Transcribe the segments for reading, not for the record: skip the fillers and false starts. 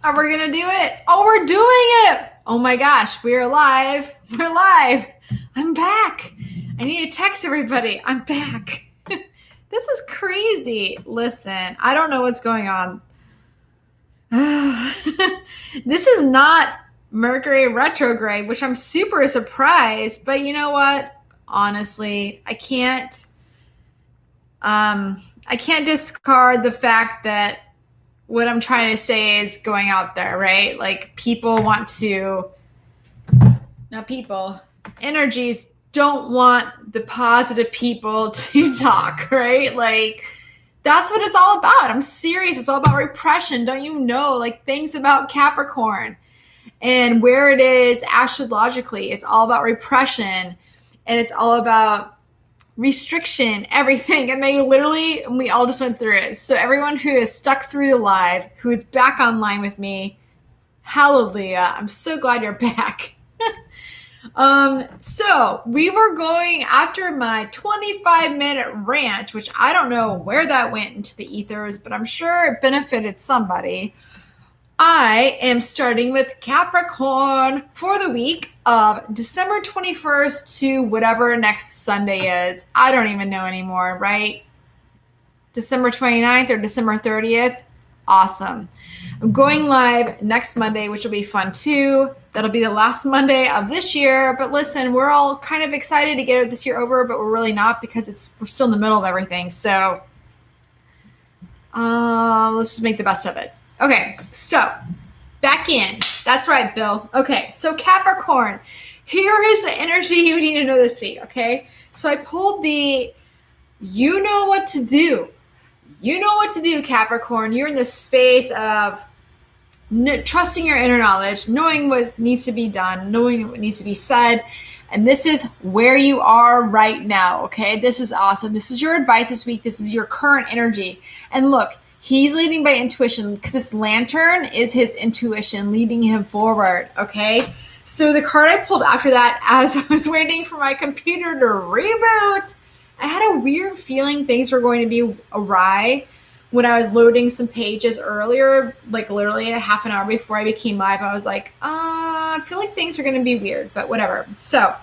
Are we going to do it? Oh, we're doing it. Oh my gosh, we're live. We're live. I'm back. I need to text everybody. I'm back. This is crazy. Listen, I don't know what's going on. This is not Mercury retrograde, which I'm super surprised. But you know what? Honestly, I can't discard the fact that what I'm trying to say is going out there, right? Like energies don't want the positive people to talk, right? Like that's what it's all about. I'm serious. It's all about repression. Don't you know? Like things about Capricorn and where it is astrologically, it's all about repression and it's all about restriction, everything. And we all just went through it. So everyone who is stuck through the live, who is back online with me, hallelujah. I'm so glad you're back. So we were going after my 25-minute rant, which I don't know where that went into the ethers, but I'm sure it benefited somebody. I am starting with Capricorn for the week of December 21st to whatever next Sunday is. I don't even know anymore, right? December 29th or December 30th. Awesome. I'm going live next Monday, which will be fun too. That'll be the last Monday of this year. But listen, we're all kind of excited to get this year over, but we're really not because we're still in the middle of everything. So let's just make the best of it. Okay, so back in. That's right, Bill. Okay, so Capricorn, here is the energy you need to know this week, okay? So I pulled you know what to do. You know what to do, Capricorn. You're in the space of trusting your inner knowledge, knowing what needs to be done, knowing what needs to be said. And this is where you are right now, okay? This is awesome. This is your advice this week. This is your current energy. And look, he's leading by intuition because this lantern is his intuition leading him forward, okay? So the card I pulled after that, as I was waiting for my computer to reboot, I had a weird feeling things were going to be awry when I was loading some pages earlier, like literally a half an hour before I became live. I was like, I feel like things are going to be weird, but whatever. So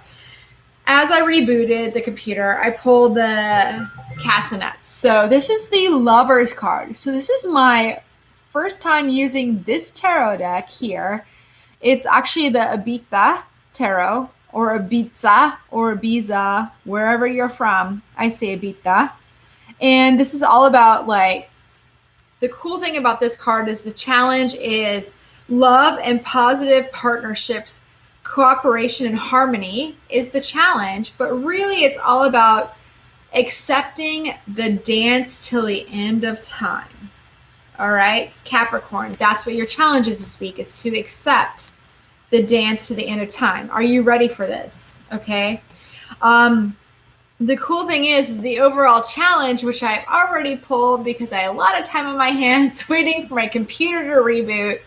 as I rebooted the computer, I pulled the castanets. So this is the Lover's card. So this is my first time using this tarot deck here. It's actually the Abita tarot or Ibiza or Ibiza, wherever you're from. I say Abita. And this is all about like, the cool thing about this card is the challenge is love and positive partnerships. Cooperation and harmony is the challenge, but really it's all about accepting the dance till the end of time. All right, Capricorn, that's what your challenge is this week, is to accept the dance to the end of time. Are you ready for this? Okay. The cool thing is the overall challenge, which I've already pulled because I had a lot of time on my hands waiting for my computer to reboot,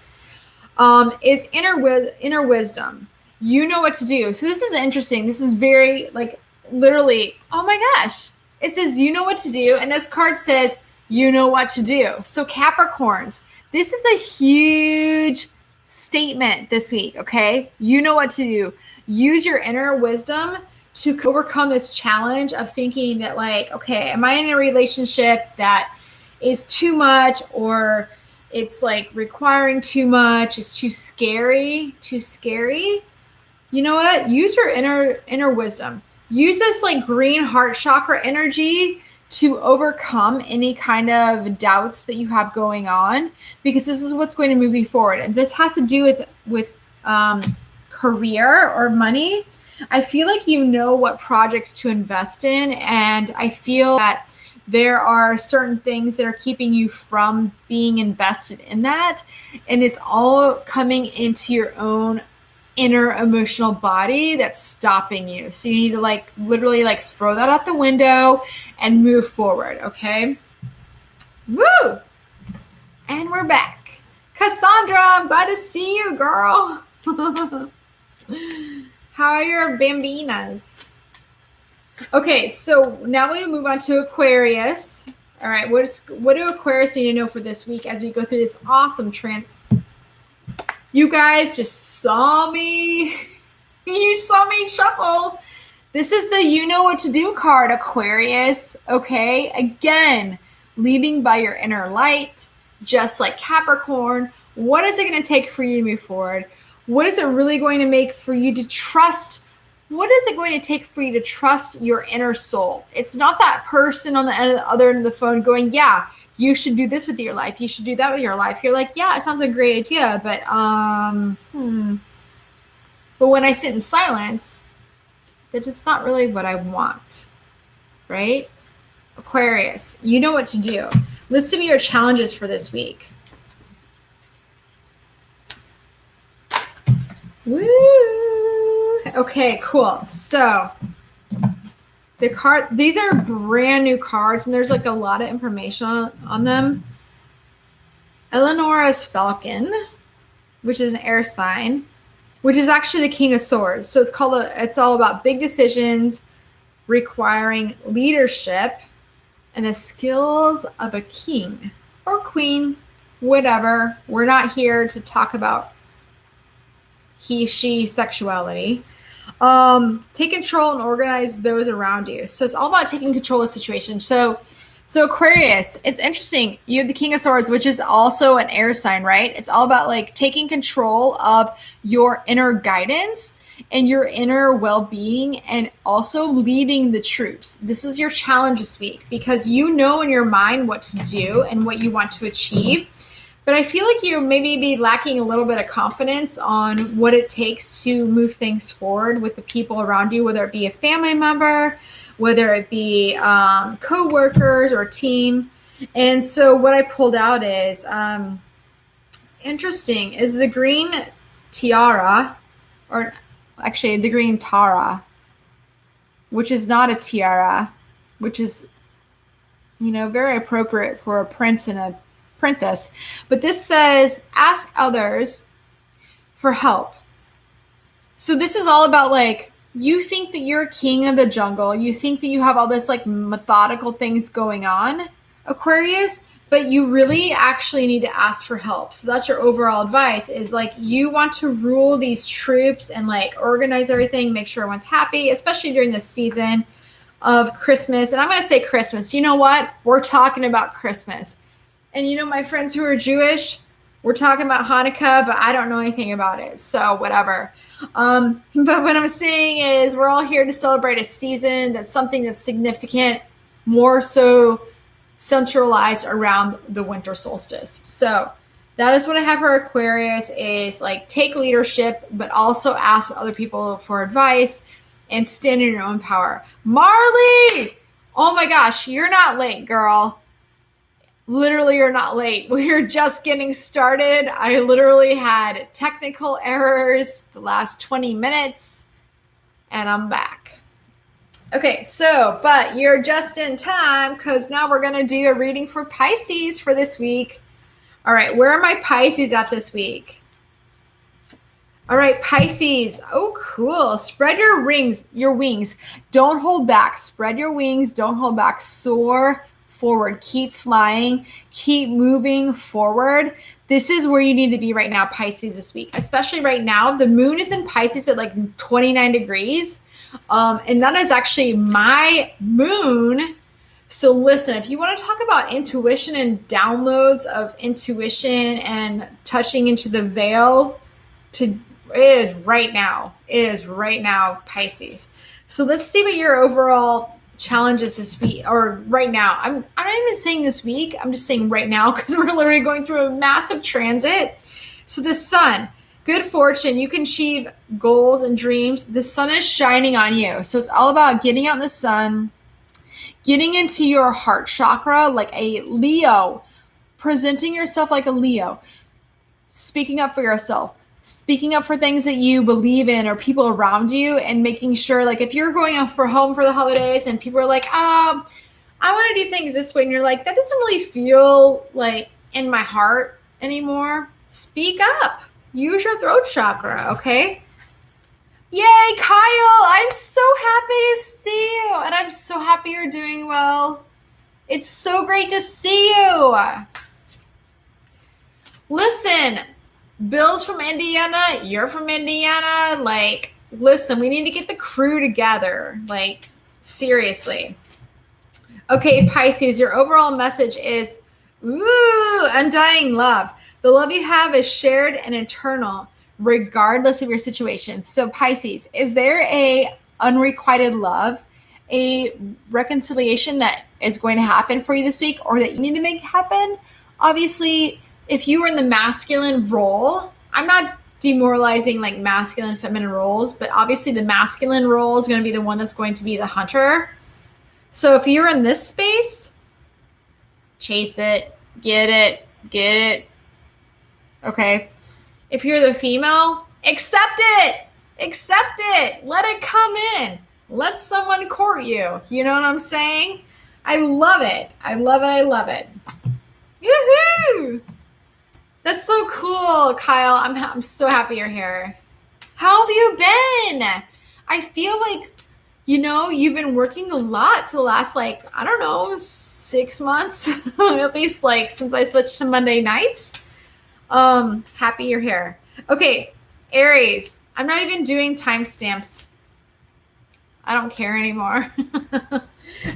is inner wisdom. You know what to do. So this is interesting. This is very like literally, oh my gosh. It says, you know what to do. And this card says, you know what to do. So Capricorns, this is a huge statement this week. Okay. You know what to do. Use your inner wisdom to overcome this challenge of thinking that like, okay, am I in a relationship that is too much or it's like requiring too much? It's too scary. You know what? Use your inner wisdom. Use this like green heart chakra energy to overcome any kind of doubts that you have going on, because this is what's going to move you forward. And this has to do with career or money. I feel like you know what projects to invest in, and I feel that there are certain things that are keeping you from being invested in that, and it's all coming into your own inner emotional body that's stopping you. So you need to like literally like throw that out the window and move forward, okay? Woo! And we're back. Cassandra, I'm glad to see you, girl. How are your bambinas? Okay, so now we move on to Aquarius. All right, what do Aquarius need to know for this week as we go through this awesome You guys just saw me. You saw me shuffle. This is the you know what to do card, Aquarius. Okay, again, leading by your inner light, just like Capricorn. What is it going to take for you to move forward? What is it really going to make for you to trust? What is it going to take for you to trust your inner soul? It's not that person on the other end of the phone going, yeah, you should do this with your life. You should do that with your life. You're like, yeah, it sounds like a great idea, but But when I sit in silence, that is not really what I want, right? Aquarius, you know what to do. Let's see your challenges for this week. Woo! Okay, cool. So these are brand new cards, and there's like a lot of information on them. Eleonora's Falcon, which is an air sign, which is actually the King of Swords. So it's all about big decisions requiring leadership and the skills of a king or queen, whatever. We're not here to talk about he, she, sexuality. Take control and organize those around you. So it's all about taking control of the situation. So Aquarius, it's interesting. You have the King of Swords, which is also an air sign, right? It's all about like taking control of your inner guidance and your inner well-being, and also leading the troops. This is your challenge this week because you know in your mind what to do and what you want to achieve. But I feel like you maybe be lacking a little bit of confidence on what it takes to move things forward with the people around you, whether it be a family member, whether it be co-workers or team. And so what I pulled out is interesting is the green tiara, or actually the green Tara, which is not a tiara, which is, very appropriate for a prince and a princess. But this says, ask others for help. So this is all about like, you think that you're a king of the jungle. You think that you have all this like methodical things going on, Aquarius, but you really actually need to ask for help. So that's your overall advice, is like you want to rule these troops and like organize everything, make sure everyone's happy, especially during this season of Christmas. And I'm going to say Christmas. You know what? We're talking about Christmas. And my friends who are Jewish, we're talking about Hanukkah, but I don't know anything about it. So whatever. But what I'm saying is we're all here to celebrate a season that's something that's significant, more so centralized around the winter solstice. So that is what I have for Aquarius, is like take leadership, but also ask other people for advice and stand in your own power. Marley! Oh my gosh, you're not late, girl. Literally, you're not late. We're just getting started. I literally had technical errors the last 20 minutes, and I'm back. Okay, but you're just in time because now we're going to do a reading for Pisces for this week. All right, where are my Pisces at this week? All right, Pisces. Oh, cool. Spread your wings. Don't hold back. Spread your wings. Don't hold back. Soar forward. Keep flying. Keep moving forward. This is where you need to be right now, Pisces, this week. Especially right now, the moon is in Pisces at like 29 degrees. And that is actually my moon. So listen, if you want to talk about intuition and downloads of intuition and touching into the veil, it is right now. It is right now, Pisces. So let's see what your overall challenges this week, or right now. I'm not even saying this week. I'm just saying right now because we're literally going through a massive transit. So the sun, good fortune. You can achieve goals and dreams. The sun is shining on you. So it's all about getting out in the sun, getting into your heart chakra like a Leo, presenting yourself like a Leo, speaking up for yourself, speaking up for things that you believe in or people around you, and making sure, like if you're going out for home for the holidays and people are like, I want to do things this way, and you're like, that doesn't really feel like in my heart anymore, speak up. Use your throat chakra, okay? Yay, Kyle! I'm so happy to see you, and I'm so happy you're doing well. It's so great to see you. Listen, Bill's from Indiana. You're from Indiana. Like, listen, we need to get the crew together. Like, seriously. Okay, Pisces, your overall message is, undying love. The love you have is shared and eternal, regardless of your situation. So, Pisces, is there a unrequited love, a reconciliation that is going to happen for you this week, or that you need to make happen? Obviously, if you were in the masculine role, I'm not demoralizing like masculine, feminine roles, but obviously the masculine role is going to be the one that's going to be the hunter. So if you're in this space, chase it, get it. Okay. If you're the female, accept it, let it come in, let someone court you. You know what I'm saying? I love it. Woohoo! That's so cool, Kyle. I'm so happy you're here. How have you been? I feel like, you've been working a lot for the last, 6 months, at least since I switched to Monday nights. Happy you're here. Okay, Aries. I'm not even doing timestamps. I don't care anymore.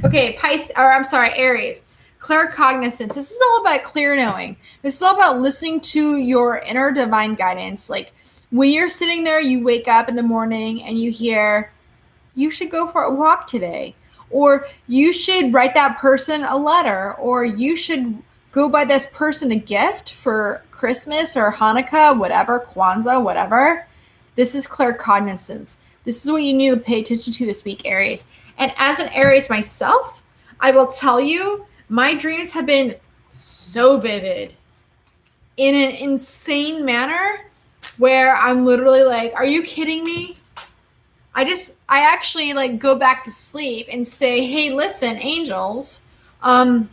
Okay, Aries. Claircognizance. This is all about clear knowing. This is all about listening to your inner divine guidance. Like when you're sitting there, you wake up in the morning and you hear, you should go for a walk today, or you should write that person a letter, or you should go buy this person a gift for Christmas or Hanukkah, whatever, Kwanzaa, whatever. This is claircognizance. This is what you need to pay attention to this week, Aries. And as an Aries myself, I will tell you, my dreams have been so vivid in an insane manner where I'm literally like, are you kidding me? I actually go back to sleep and say, hey, listen, angels, I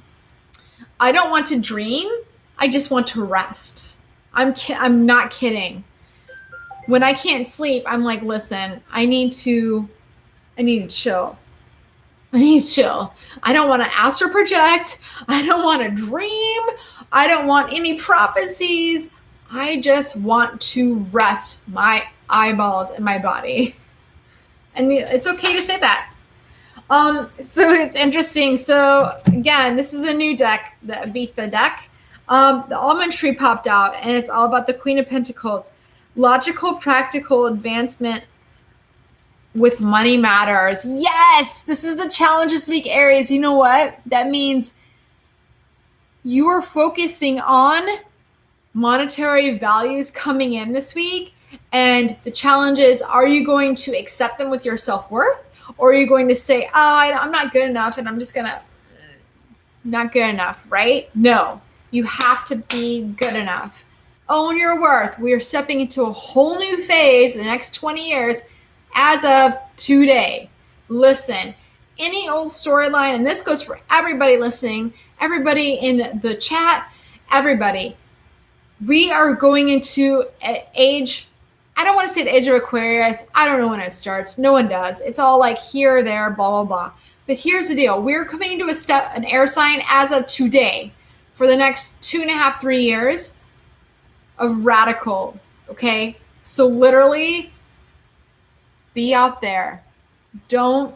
don't want to dream. I just want to rest. I'm not kidding. When I can't sleep, I'm like, listen, I need to chill. I don't want to astral project. I don't want to dream. I don't want any prophecies. I just want to rest my eyeballs and my body. And it's okay to say that. So it's interesting. So again, this is a new deck that beat the deck. The almond tree popped out, and it's all about the Queen of Pentacles. Logical, practical advancement with money matters. Yes, this is the challenge this week, Aries. You know what? That means you are focusing on monetary values coming in this week. And the challenge is, are you going to accept them with your self-worth? Or are you going to say, I'm not good enough and I'm just going to not good enough, right? No, you have to be good enough. Own your worth. We are stepping into a whole new phase in the next 20 years as of today. Listen, any old storyline, and this goes for everybody listening, everybody in the chat, everybody, we are going into an age, I don't want to say the age of Aquarius. I don't know when it starts. No one does. It's all like here, there, blah, blah, blah. But here's the deal. We're coming into an air sign as of today for the next 2.5, 3 years of radical, okay? So literally be out there. Don't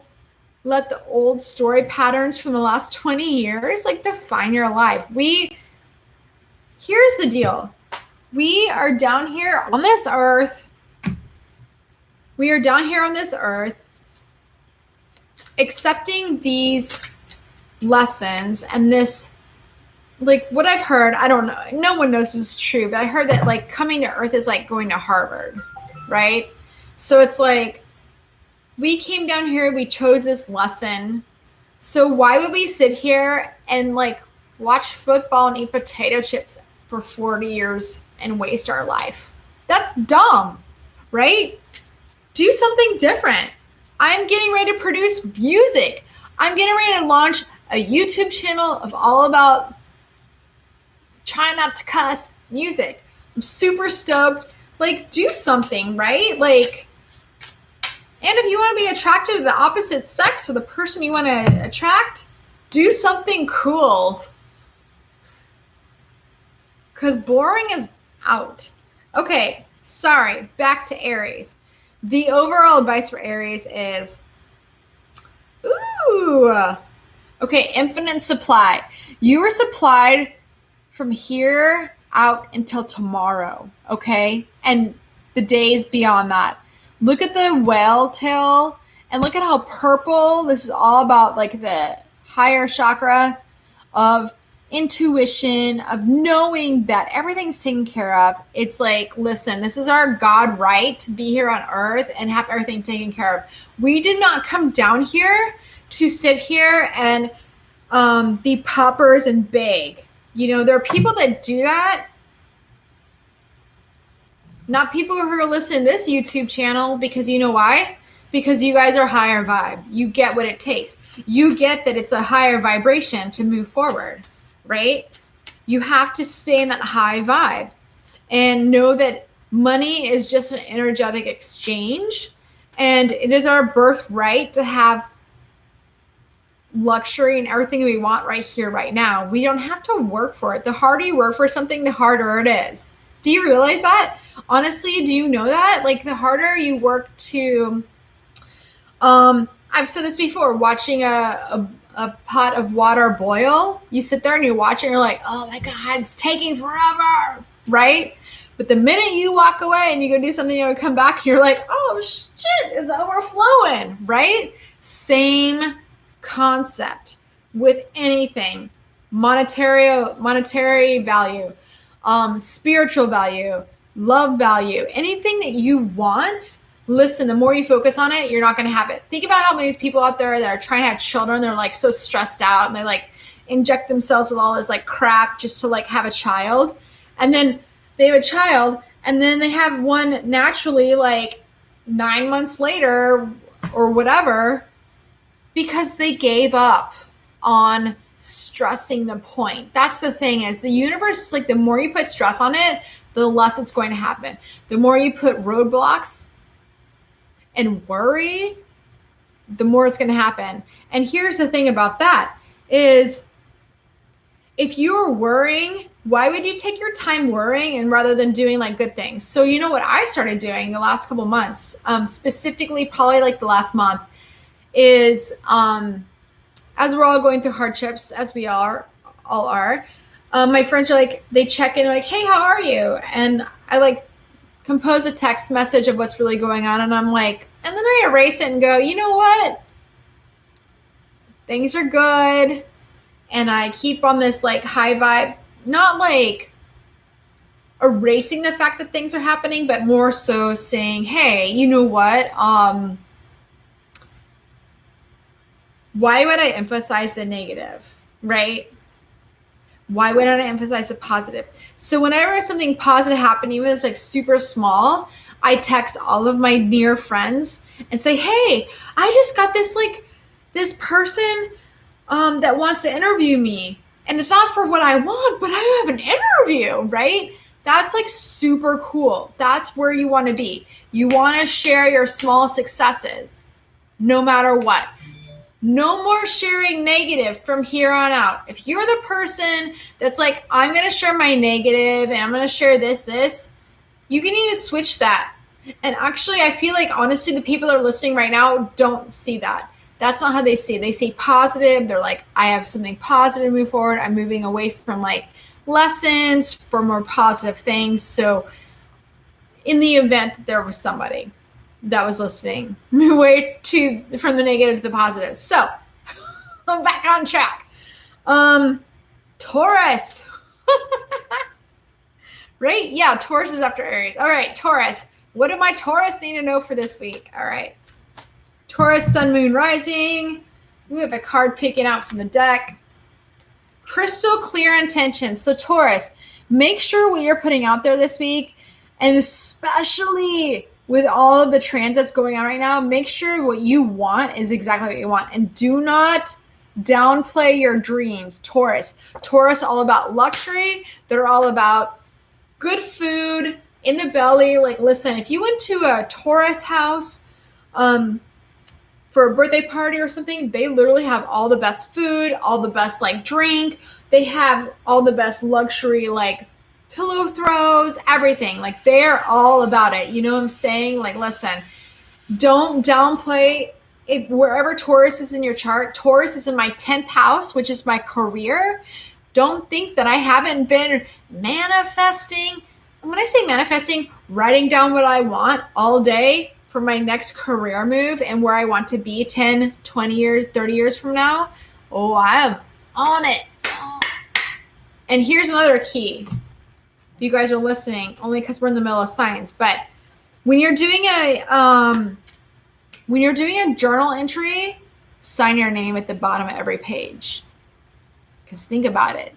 let the old story patterns from the last 20 years define your life. Here's the deal. We are down here on this earth. Accepting these lessons and this, what I've heard, I don't know, no one knows this is true, but I heard that coming to earth is like going to Harvard, right? So it's we came down here, we chose this lesson. So why would we sit here and watch football and eat potato chips for 40 years and waste our life? That's dumb, right? Do something different. I'm getting ready to produce music. I'm getting ready to launch a YouTube channel of all about trying not to cuss music. I'm super stoked. Do something, right? And if you want to be attracted to the opposite sex or the person you want to attract, do something cool. Because boring is out. Okay, sorry, back to Aries. The overall advice for Aries is, okay, infinite supply. You are supplied from here out until tomorrow, okay? And the days beyond that. Look at the whale tail and look at how purple. This is all about like the higher chakra of intuition, of knowing that everything's taken care of. It's like, listen, this is our God right to be here on earth and have everything taken care of. We did not come down here to sit here and be paupers and beg. You know, there are people that do that. Not people who are listening to this YouTube channel, because you know why? Because you guys are higher vibe. You get what it takes. You get that it's a higher vibration to move forward, right? You have to stay in that high vibe and know that money is just an energetic exchange, and it is our birthright to have luxury and everything we want right here, right now. We don't have to work for it. The harder you work for something, the harder it is. Do you realize that? Honestly, do you know that? Like, the harder you work to, I've said this before, watching a pot of water boil, you sit there and you watch it and you're like, oh my God, it's taking forever, right? But the minute you walk away and you go do something, you come back and you're like, oh shit, it's overflowing, right? Same concept with anything. Monetary value, spiritual value, love value, anything that you want. Listen, the more you focus on it, you're not going to have it. Think about how many people out there that are trying to have children, they're like so stressed out and they like inject themselves with all this like crap just to like have a child. And then they have a child and then they have one naturally like 9 months later or whatever, because they gave up on stressing the point. That's the thing, is the universe is like, the more you put stress on it, the less it's going to happen. The more you put roadblocks and worry, the more it's going to happen. And here's the thing about that is, if you're worrying, why would you take your time worrying and rather than doing like good things? So you know what I started doing the last couple months, specifically probably like the last month, is as we're all going through hardships, as we all are, my friends are like, they check in like, hey, how are you? And I like compose a text message of what's really going on. And I'm like, and then I erase it and go, you know what? Things are good. And I keep on this like high vibe, not like erasing the fact that things are happening, but more so saying, hey, you know what? Why would I emphasize the negative, right? Why wouldn't I emphasize the positive? So whenever something positive happened, even if it's like super small, I text all of my near friends and say, hey, I just got this like this person that wants to interview me. And it's not for what I want, but I have an interview, right? That's like super cool. That's where you want to be. You want to share your small successes no matter what. No more sharing negative from here on out. If you're the person that's like, I'm going to share my negative and I'm going to share this, you need to switch that. And actually, I feel like, honestly, the people that are listening right now don't see that. That's not how they see it. They see positive. They're like, I have something positive to move forward. I'm moving away from like lessons for more positive things. So in the event that there was somebody that was listening, move away from the negative to the positive. So I'm back on track. Taurus. Right? Yeah, Taurus is after Aries. All right, Taurus. What do my Taurus need to know for this week? All right. Taurus, Sun, Moon, Rising. We have a card picking out from the deck. Crystal clear intentions. So Taurus, make sure what you're putting out there this week, and especially with all of the transits going on right now, make sure what you want is exactly what you want. And do not downplay your dreams, Taurus. Taurus, all about luxury. They're all about good food in the belly. Like, listen, if you went to a Taurus house for a birthday party or something, they literally have all the best food, all the best like drink. They have all the best luxury like pillow throws, everything. Like they're all about it. You know what I'm saying? Like, listen, don't downplay it. Wherever Taurus is in your chart, Taurus is in my 10th house, which is my career. Don't think that I haven't been manifesting. When I say manifesting, writing down what I want all day for my next career move and where I want to be 10, 20 years, 30 years from now. Oh, I am on it. And here's another key. If you guys are listening, only because we're in the middle of science, but when you're doing a journal entry, sign your name at the bottom of every page. Because think about it.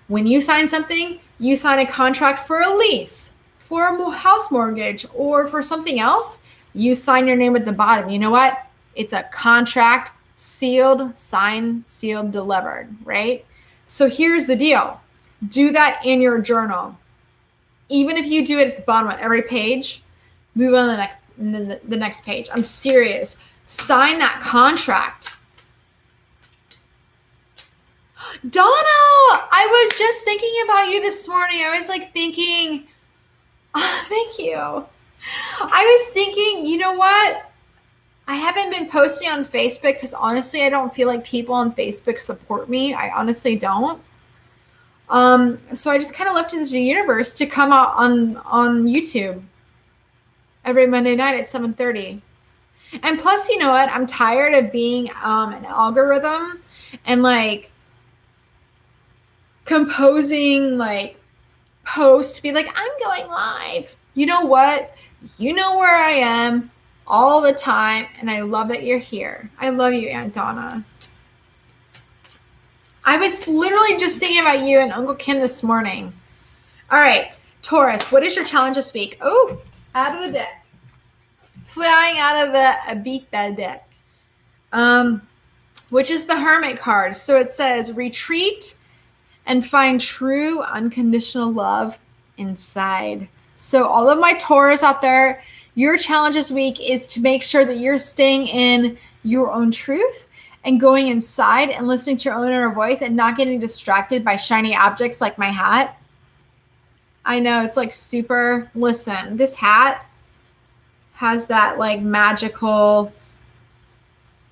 When you sign something, you sign a contract for a lease, for a house mortgage, or for something else, you sign your name at the bottom. You know what? It's a contract, sealed, signed, sealed, delivered, right? So here's the deal. Do that in your journal. Even if you do it at the bottom of every page, move on to the next page. I'm serious. Sign that contract. Donna, I was just thinking about you this morning. I was like thinking, oh, thank you. I was thinking, you know what? I haven't been posting on Facebook because honestly, I don't feel like people on Facebook support me. I honestly don't. So I just kind of left it to the universe to come out on YouTube every Monday night at 7:30. And plus, you know what? I'm tired of being an algorithm and like composing like posts to be like, I'm going live. You know what? You know where I am all the time, and I love that you're here. I love you, Aunt Donna. I was literally just thinking about you and Uncle Kim this morning. All right, Taurus, what is your challenge this week? Oh, out of the deck. Flying out of the Abita deck, which is the Hermit card. So it says, retreat and find true unconditional love inside. So all of my Taurus out there, your challenge this week is to make sure that you're staying in your own truth and going inside and listening to your own inner voice and not getting distracted by shiny objects like my hat. I know it's like super, listen, this hat has that like magical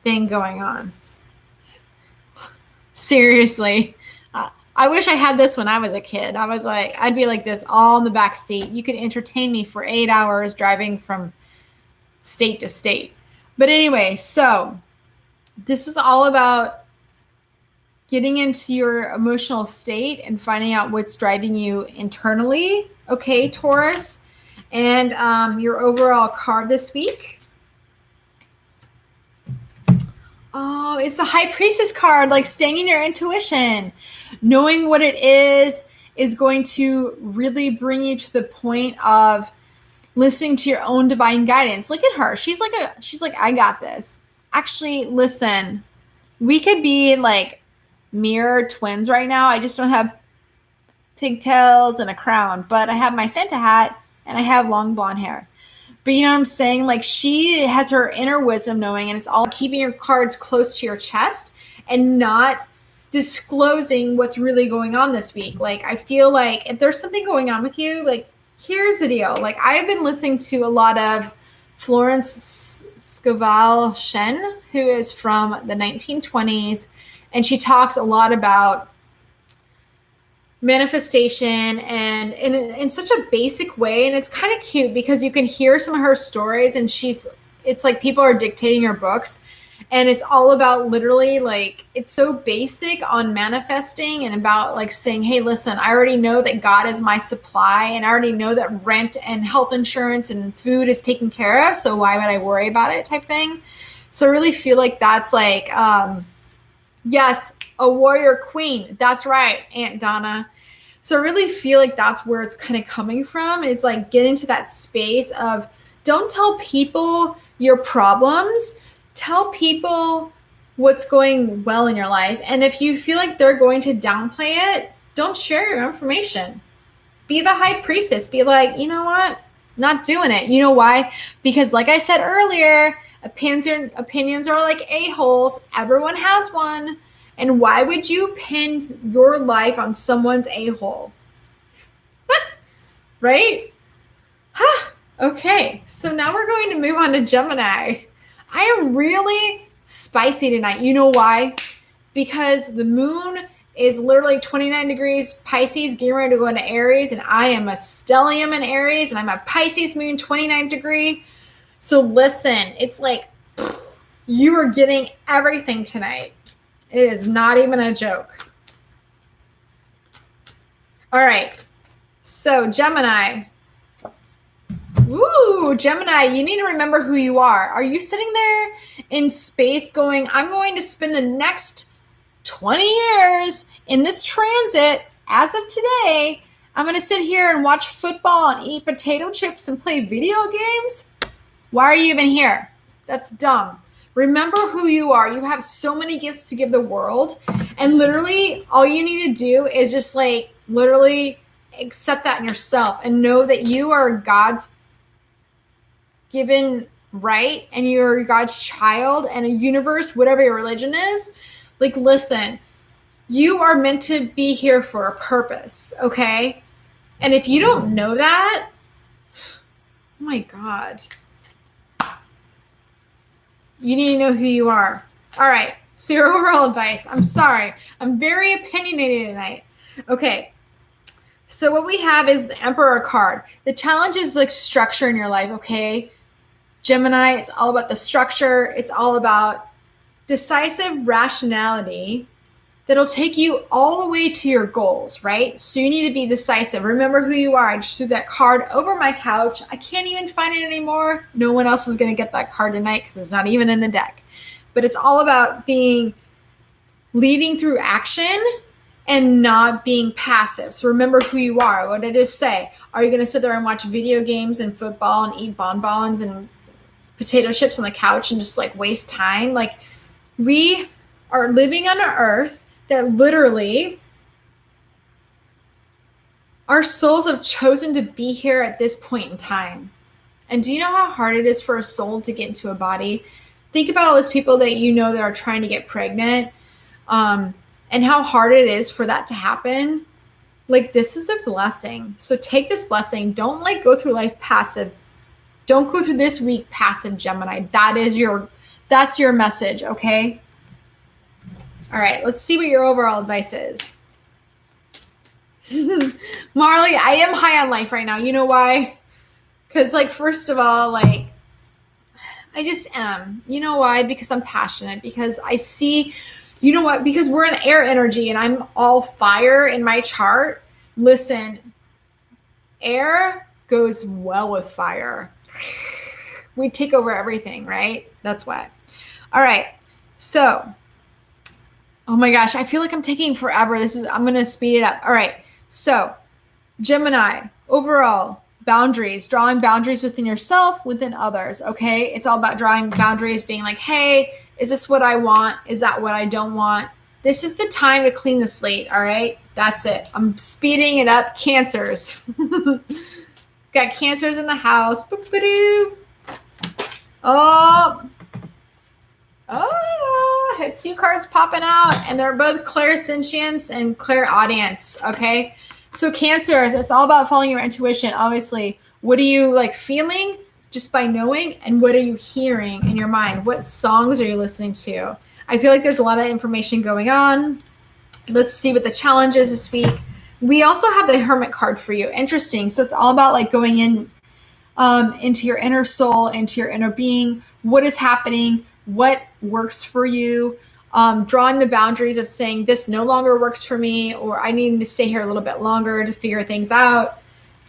thing going on. Seriously. I wish I had this when I was a kid. I was like, I'd be like this all in the back seat. You could entertain me for 8 hours driving from state to state. But anyway, so this is all about getting into your emotional state and finding out what's driving you internally. Okay, Taurus. And your overall card this week. Oh, it's the High Priestess card, like staying in your intuition. Knowing what it is going to really bring you to the point of listening to your own divine guidance. Look at her. She's like, I got this. Actually, listen, we could be like mirror twins right now. I just don't have pigtails and a crown, but I have my Santa hat and I have long blonde hair. But you know what I'm saying? Like she has her inner wisdom knowing, and it's all keeping your cards close to your chest and not disclosing what's really going on this week. Like I feel like if there's something going on with you, like here's the deal. Like I've been listening to a lot of Florence Scovel Shen, who is from the 1920s, and she talks a lot about manifestation and in such a basic way, and it's kind of cute because you can hear some of her stories, and it's like people are dictating her books, and it's all about literally like it's so basic on manifesting and about like saying, hey, listen, I already know that God is my supply, and I already know that rent and health insurance and food is taken care of, so why would I worry about it type thing. So I really feel like that's like yes, a warrior queen. That's right, Aunt Donna. So I really feel like that's where it's kind of coming from, is like get into that space of don't tell people your problems. Tell people what's going well in your life. And if you feel like they're going to downplay it, don't share your information. Be the high priestess. Be like, you know what? Not doing it. You know why? Because like I said earlier, opinions are like a-holes. Everyone has one. And why would you pin your life on someone's a-hole? right? Okay, so now we're going to move on to Gemini. I am really spicy tonight. You know why? Because the moon is literally 29 degrees Pisces, getting ready to go into Aries, and I am a stellium in Aries, and I'm a Pisces moon, 29 degree. So listen, it's like you are getting everything tonight. It is not even a joke. All right, so Gemini. Ooh, Gemini, you need to remember who you are. Are you sitting there in space going, I'm going to spend the next 20 years in this transit as of today? I'm going to sit here and watch football and eat potato chips and play video games? Why are you even here? That's dumb. Remember who you are. You have so many gifts to give the world. And literally, all you need to do is just like literally accept that in yourself and know that you are God's given right and you're God's child and a universe, whatever your religion is. Like, listen, you are meant to be here for a purpose, okay? And if you don't know that, oh my God. You need to know who you are. All right, so your overall advice. I'm sorry. I'm very opinionated tonight. Okay, so what we have is the Emperor card. The challenge is like structure in your life, okay? Gemini, it's all about the structure. It's all about decisive rationality that'll take you all the way to your goals, right? So you need to be decisive. Remember who you are. I just threw that card over my couch. I can't even find it anymore. No one else is going to get that card tonight because it's not even in the deck. But it's all about leading through action and not being passive. So remember who you are. What did it say? Are you going to sit there and watch video games and football and eat bonbons and potato chips on the couch and just like waste time? Like, we are living on an earth that literally our souls have chosen to be here at this point in time. And do you know how hard it is for a soul to get into a body? Think about all those people that you know that are trying to get pregnant, and how hard it is for that to happen. Like, this is a blessing. So take this blessing. Don't like go through life passive. Don't go through this week passive, Gemini. That's your message, okay? All right, let's see what your overall advice is. Marley, I am high on life right now. You know why? Because, like, first of all, like, I just am. You know why? Because I'm passionate. Because I see, you know what? Because we're an air energy and I'm all fire in my chart. Listen, air goes well with fire. We take over everything, right? That's why. All right. So, oh my gosh, I feel like I'm taking forever. I'm going to speed it up. All right. So, Gemini, overall, boundaries, drawing boundaries within yourself, within others, okay? It's all about drawing boundaries, being like, hey, is this what I want? Is that what I don't want? This is the time to clean the slate, all right? That's it. I'm speeding it up. Cancers. Got Cancers in the house. Boop-a-doo. Oh, I had two cards popping out, and they're both clairsentience and clairaudience, okay? So Cancers, it's all about following your intuition. Obviously, what are you like feeling just by knowing, and what are you hearing in your mind? What songs are you listening to? I feel like there's a lot of information going on. Let's see what the challenge is this week. We also have the Hermit card for you. Interesting. So it's all about like going in into your inner soul, into your inner being. What is happening? What works for you? Drawing the boundaries of saying this no longer works for me, or I need to stay here a little bit longer to figure things out.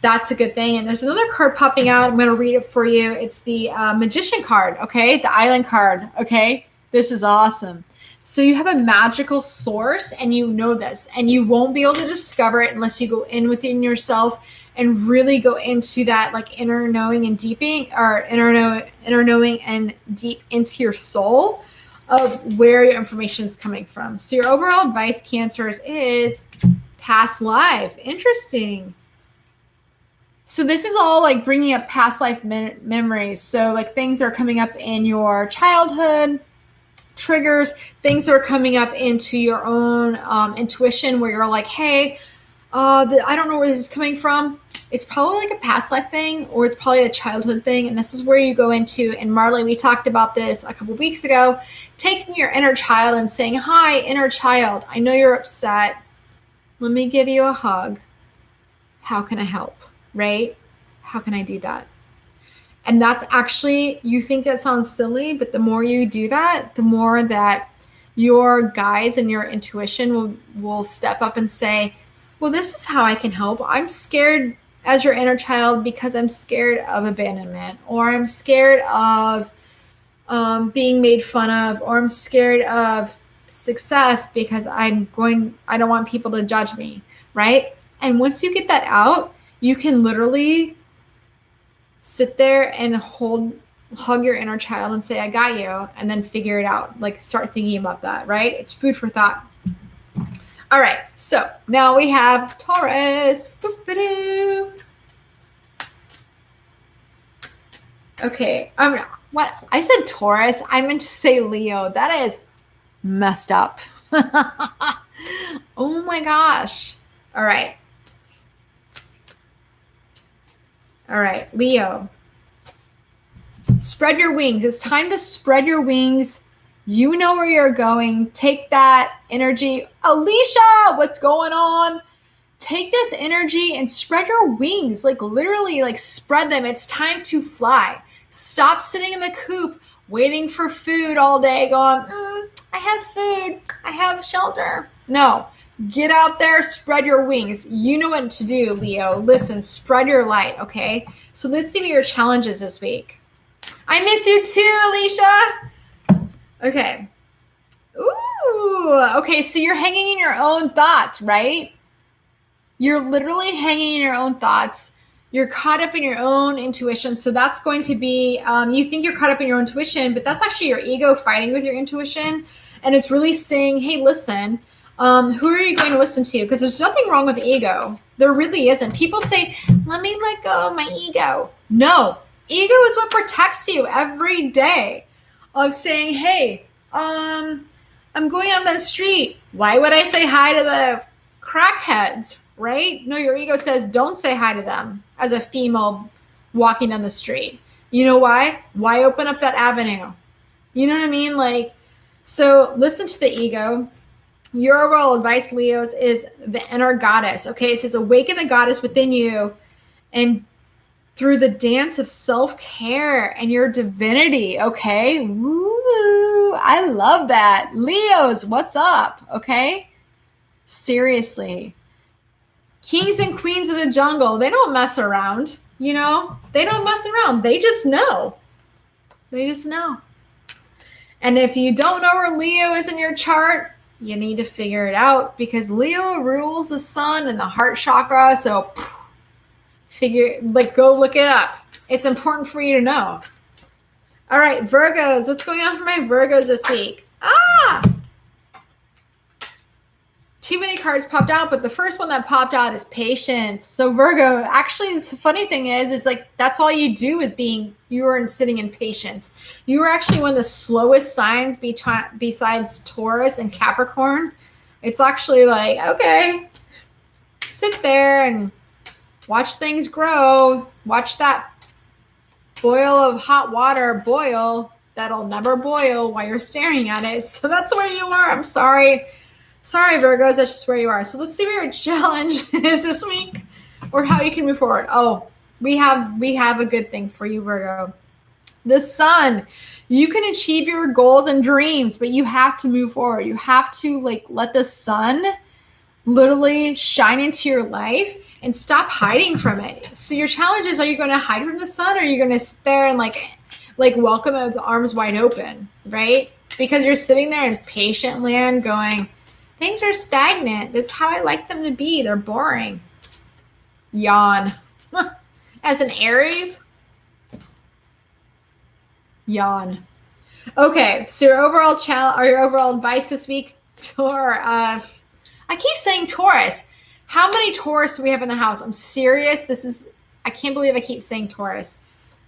That's a good thing. And there's another card popping out. I'm going to read it for you. It's the Magician card, okay? The Island card, okay? This is awesome. So you have a magical source, and you know this, and you won't be able to discover it unless you go in within yourself and really go into that like inner knowing and deeping, or inner knowing and deep into your soul of where your information is coming from. So your overall advice, Cancers, is past life. Interesting. So this is all like bringing up past life memories. So like things are coming up in your childhood, triggers, things are coming up into your own intuition where you're like, hey, I don't know where this is coming from. It's probably like a past life thing, or it's probably a childhood thing. And this is where you go into, and Marley, we talked about this a couple weeks ago, taking your inner child and saying, hi, inner child, I know you're upset. Let me give you a hug. How can I help? Right? How can I do that? And that's actually, you think that sounds silly, but the more you do that, the more that your guides and your intuition will step up and say, well, this is how I can help. I'm scared as your inner child because I'm scared of abandonment, or I'm scared of being made fun of, or I'm scared of success because I don't want people to judge me, right? And once you get that out, you can literally sit there and hug your inner child and say, I got you, and then figure it out. Like, start thinking about that, right? It's food for thought. All right, so now we have Taurus. Boop-a-doo. Okay, what? I said Taurus. I meant to say Leo. That is messed up. Oh my gosh. All right. All right, Leo. Spread your wings. It's time to spread your wings. You know where you're going. Take that energy. Alicia, what's going on? Take this energy and spread your wings. Like, literally, like, spread them. It's time to fly. Stop sitting in the coop waiting for food all day going, I have food. I have shelter. No. Get out there, spread your wings. You know what to do, Leo. Listen, spread your light, okay? So let's see what your challenge is this week. I miss you too, Alicia. Okay. Ooh, okay, so you're hanging in your own thoughts, right? You're literally hanging in your own thoughts. You're caught up in your own intuition. So that's going to be, you think you're caught up in your own intuition, but that's actually your ego fighting with your intuition. And it's really saying, hey, listen, who are you going to listen to? Because there's nothing wrong with ego. There really isn't. People say, let me let go of my ego. No, ego is what protects you every day of saying, hey, I'm going out on the street. Why would I say hi to the crackheads, right? No, your ego says, don't say hi to them as a female walking down the street. You know why? Why open up that avenue? You know what I mean? Like, so listen to the ego. Your overall advice, Leos, is the inner goddess. Okay, it says awaken the goddess within you, and through the dance of self-care and your divinity. Okay, woo! I love that, Leos. What's up? Okay, seriously, kings and queens of the jungle. They don't mess around. You know, they don't mess around. They just know. They just know. And if you don't know where Leo is in your chart, you need to figure it out, because Leo rules the sun and the heart chakra. So go look it up. It's important for you to know. All right, Virgos. What's going on for my Virgos this week? Too many cards popped out, but the first one that popped out is patience. So Virgo, actually, the funny thing is like, that's all you do is you are sitting in patience. You are actually one of the slowest signs besides Taurus and Capricorn. It's actually like, okay, sit there and watch things grow. Watch that boil of hot water boil. That'll never boil while you're staring at it. So that's where you are. I'm sorry. Sorry, Virgos, that's just where you are. So let's see what your challenge is this week, or how you can move forward. Oh, we have a good thing for you, Virgo. The sun. You can achieve your goals and dreams, but you have to move forward. You have to let the sun literally shine into your life and stop hiding from it. So your challenge is, are you going to hide from the sun, or are you going to sit there and like welcome it with arms wide open, right? Because you're sitting there in patient land going, things are stagnant. That's how I like them to be. They're boring. Yawn. As an Aries, yawn. Okay, so your overall challenge, or your overall advice this week, I keep saying Taurus. How many Taurus do we have in the house? I'm serious. I can't believe I keep saying Taurus.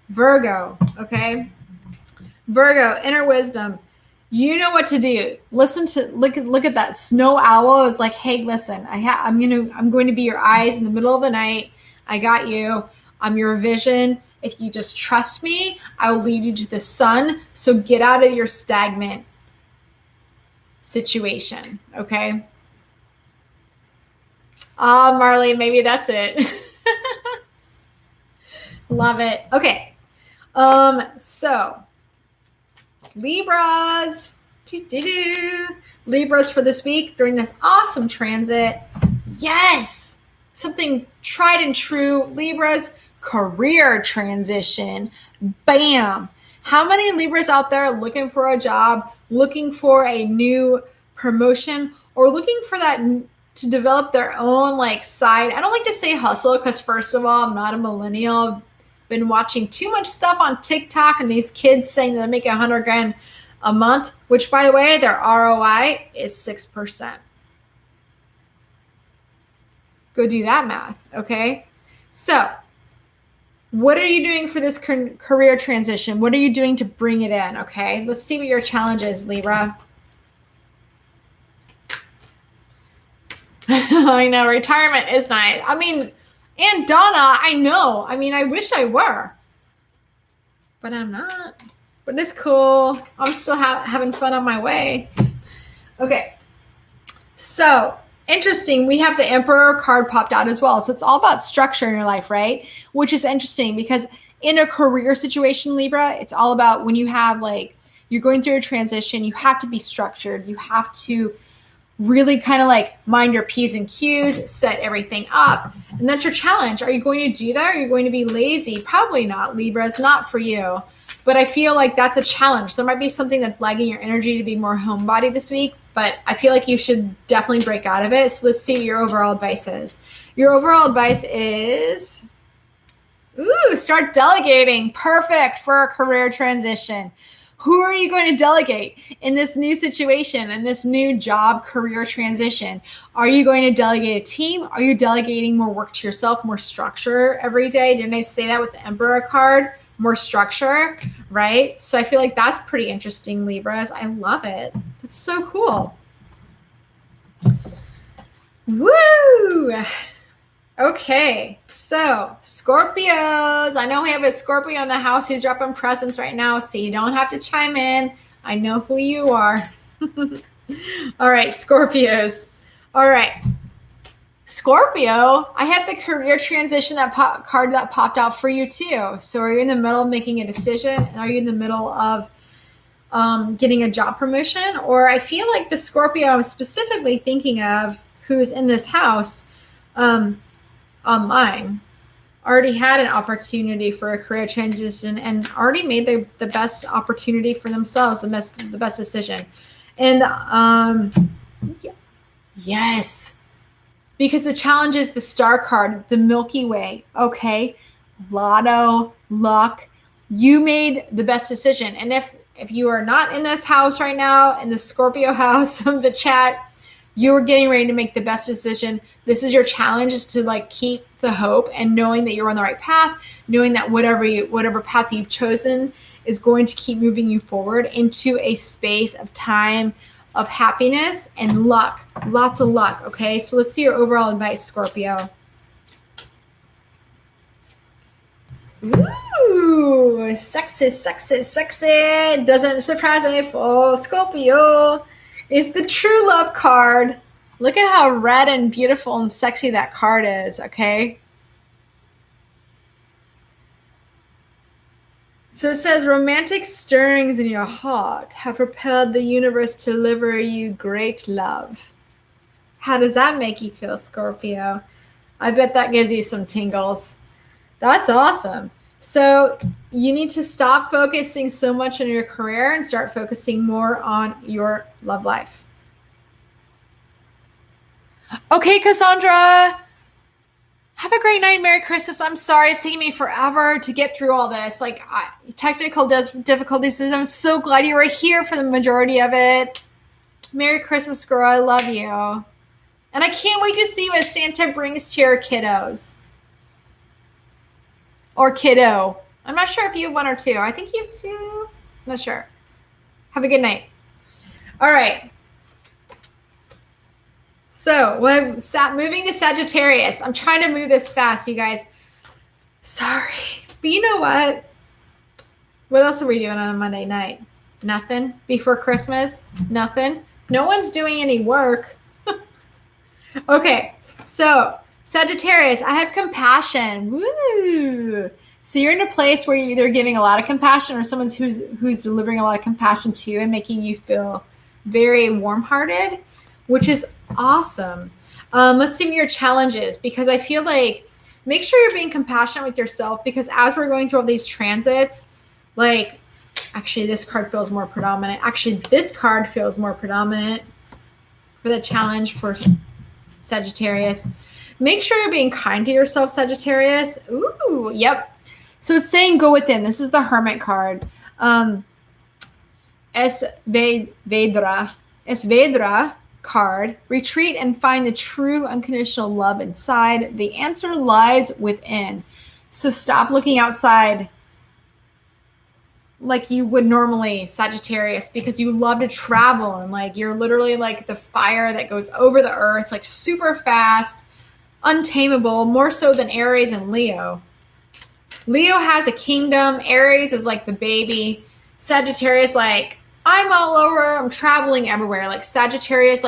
Virgo, okay? Virgo, inner wisdom. You know what to do. Look at that snow owl. Is like, hey, listen, I'm going to be your eyes in the middle of the night. I got you. I'm your vision. If you just trust me, I will lead you to the sun. So get out of your stagnant situation. Okay. Marley, maybe that's it. Love it. Okay. So Libras. Libras for this week during this awesome transit. Yes. Something tried and true. Libras, career transition. Bam. How many Libras out there looking for a job, looking for a new promotion, or looking for that to develop their own like side? I don't like to say hustle because first of all, I'm not a millennial. Been watching too much stuff on TikTok and these kids saying that they make $100,000 a month, which by the way, their ROI is 6%. Go do that math. Okay. So what are you doing for this career transition? What are you doing to bring it in? Okay. Let's see what your challenge is, Libra. I know retirement is nice. I mean, and Donna, I know. I mean, I wish I were, but I'm not. But it's cool. I'm still having fun on my way. Okay. So interesting. We have the Emperor card popped out as well. So it's all about structure in your life, right? Which is interesting because in a career situation, Libra, it's all about when you have like, you're going through a transition, you have to be structured. You have to really kind of like mind your P's and Q's, set everything up. And that's your challenge. Are you going to do that? Are you going to be lazy? Probably not, Libra. It's not for you. But I feel like that's a challenge. There might be something that's lagging your energy to be more homebody this week, but I feel like you should definitely break out of it. So let's see what your overall advice is. Your overall advice is, start delegating. Perfect for a career transition. Who are you going to delegate in this new situation, in this new job career transition? Are you going to delegate a team? Are you delegating more work to yourself, more structure every day? Didn't I say that with the Emperor card? More structure, right? So I feel like that's pretty interesting, Libras. I love it. That's so cool. Woo! Okay, so Scorpios. I know we have a Scorpio in the house who's dropping presents right now, so you don't have to chime in. I know who you are. All right, Scorpios. All right. Scorpio, I had the career transition card that popped out for you too. So are you in the middle of making a decision? And are you in the middle of getting a job promotion? Or I feel like the Scorpio I'm specifically thinking of who is in this house online already had an opportunity for a career transition and already made the best opportunity for themselves, the best decision. And yes. Because the challenge is the star card, the Milky Way. Okay. Lotto, luck. You made the best decision. And if you are not in this house right now, in the Scorpio house of the chat, you are getting ready to make the best decision. This is your challenge, is to like keep the hope and knowing that you're on the right path, knowing that whatever path you've chosen is going to keep moving you forward into a space of time, of happiness and luck. Lots of luck. Okay. So let's see your overall advice, Scorpio. Ooh, sexy. Doesn't surprise me for Scorpio. Is the true love card. Look at how red and beautiful and sexy that card is. Okay. So it says, romantic stirrings in your heart have propelled the universe to deliver you great love. How does that make you feel, Scorpio? I bet that gives you some tingles. That's awesome. So you need to stop focusing so much on your career and start focusing more on your love life. Okay, Cassandra. Have a great night. Merry Christmas. I'm sorry it's taking me forever to get through all this. Like technical difficulties. I'm so glad you were here for the majority of it. Merry Christmas, girl. I love you. And I can't wait to see what Santa brings to your kiddos. Or kiddo. I'm not sure if you have one or two. I think you have two. I'm not sure. Have a good night. All right. So moving to Sagittarius. I'm trying to move this fast, you guys. Sorry. But you know what? What else are we doing on a Monday night? Nothing. Before Christmas? Nothing. No one's doing any work. Okay. So Sagittarius, I have compassion. Woo! So you're in a place where you're either giving a lot of compassion or someone who's delivering a lot of compassion to you and making you feel very warm-hearted, which is awesome. Let's see your challenges, because I feel like make sure you're being compassionate with yourself, because as we're going through all these transits, like actually this card feels more predominant. Actually, this card feels more predominant for the challenge for Sagittarius. Make sure you're being kind to yourself, Sagittarius. Ooh, yep. So it's saying go within. This is the Hermit card. Vedra card. Retreat and find the true unconditional love inside. The answer lies within. So stop looking outside like you would normally, Sagittarius, because you love to travel and like you're literally like the fire that goes over the earth, like super fast, untamable, more so than Aries and Leo. Leo has a kingdom. Aries is like the baby. Sagittarius, like, I'm all over. I'm traveling everywhere. Like Sagittarius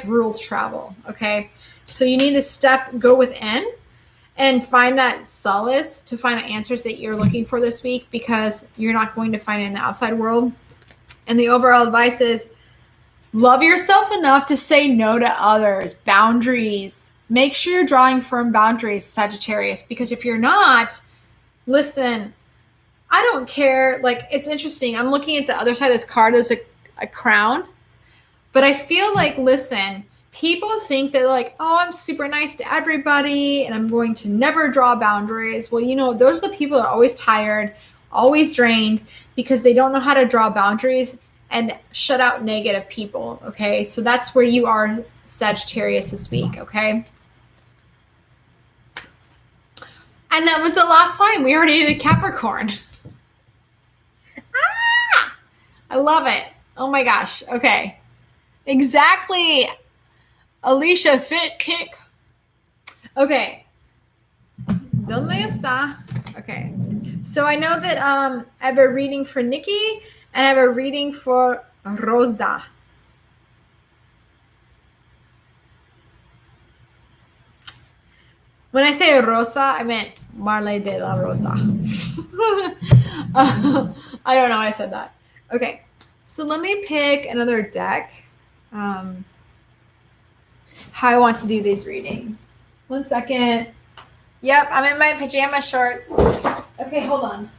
rules travel. Okay. So you need to go within and find that solace to find the answers that you're looking for this week, because you're not going to find it in the outside world. And the overall advice is love yourself enough to say no to others. Boundaries. Make sure you're drawing firm boundaries, Sagittarius, because if you're not, listen, I don't care. Like, it's interesting. I'm looking at the other side of this card as a crown, but I feel like, listen, people think that like, oh, I'm super nice to everybody and I'm going to never draw boundaries. Well, you know, those are the people that are always tired, always drained, because they don't know how to draw boundaries and shut out negative people. Okay. So that's where you are, Sagittarius, this week. Okay. And that was the last time. We already did a Capricorn. I love it. Oh my gosh. Okay. Exactly. Alicia Fit Kick. Okay. ¿Dónde está? Okay. So I know that I have a reading for Nikki and I have a reading for Rosa. When I say Rosa, I meant Marley de la Rosa. I don't know why I said that. Okay, so let me pick another deck. How I want to do these readings. 1 second. Yep, I'm in my pajama shorts. Okay, hold on.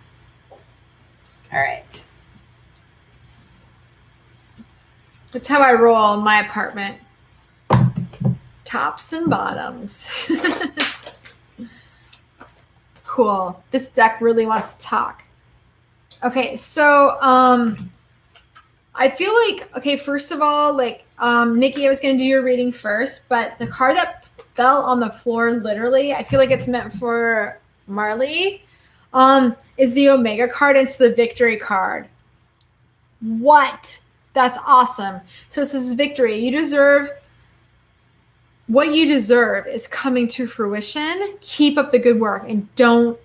All right. That's how I roll in my apartment. Tops and bottoms. Cool. This deck really wants to talk. Okay, so I feel like, okay, first of all, like Nikki, I was going to do your reading first, but the card that fell on the floor, literally, I feel like it's meant for Marley, is the Omega card. It's the Victory card. What? That's awesome. So it says victory. You deserve what you deserve is coming to fruition. Keep up the good work and don't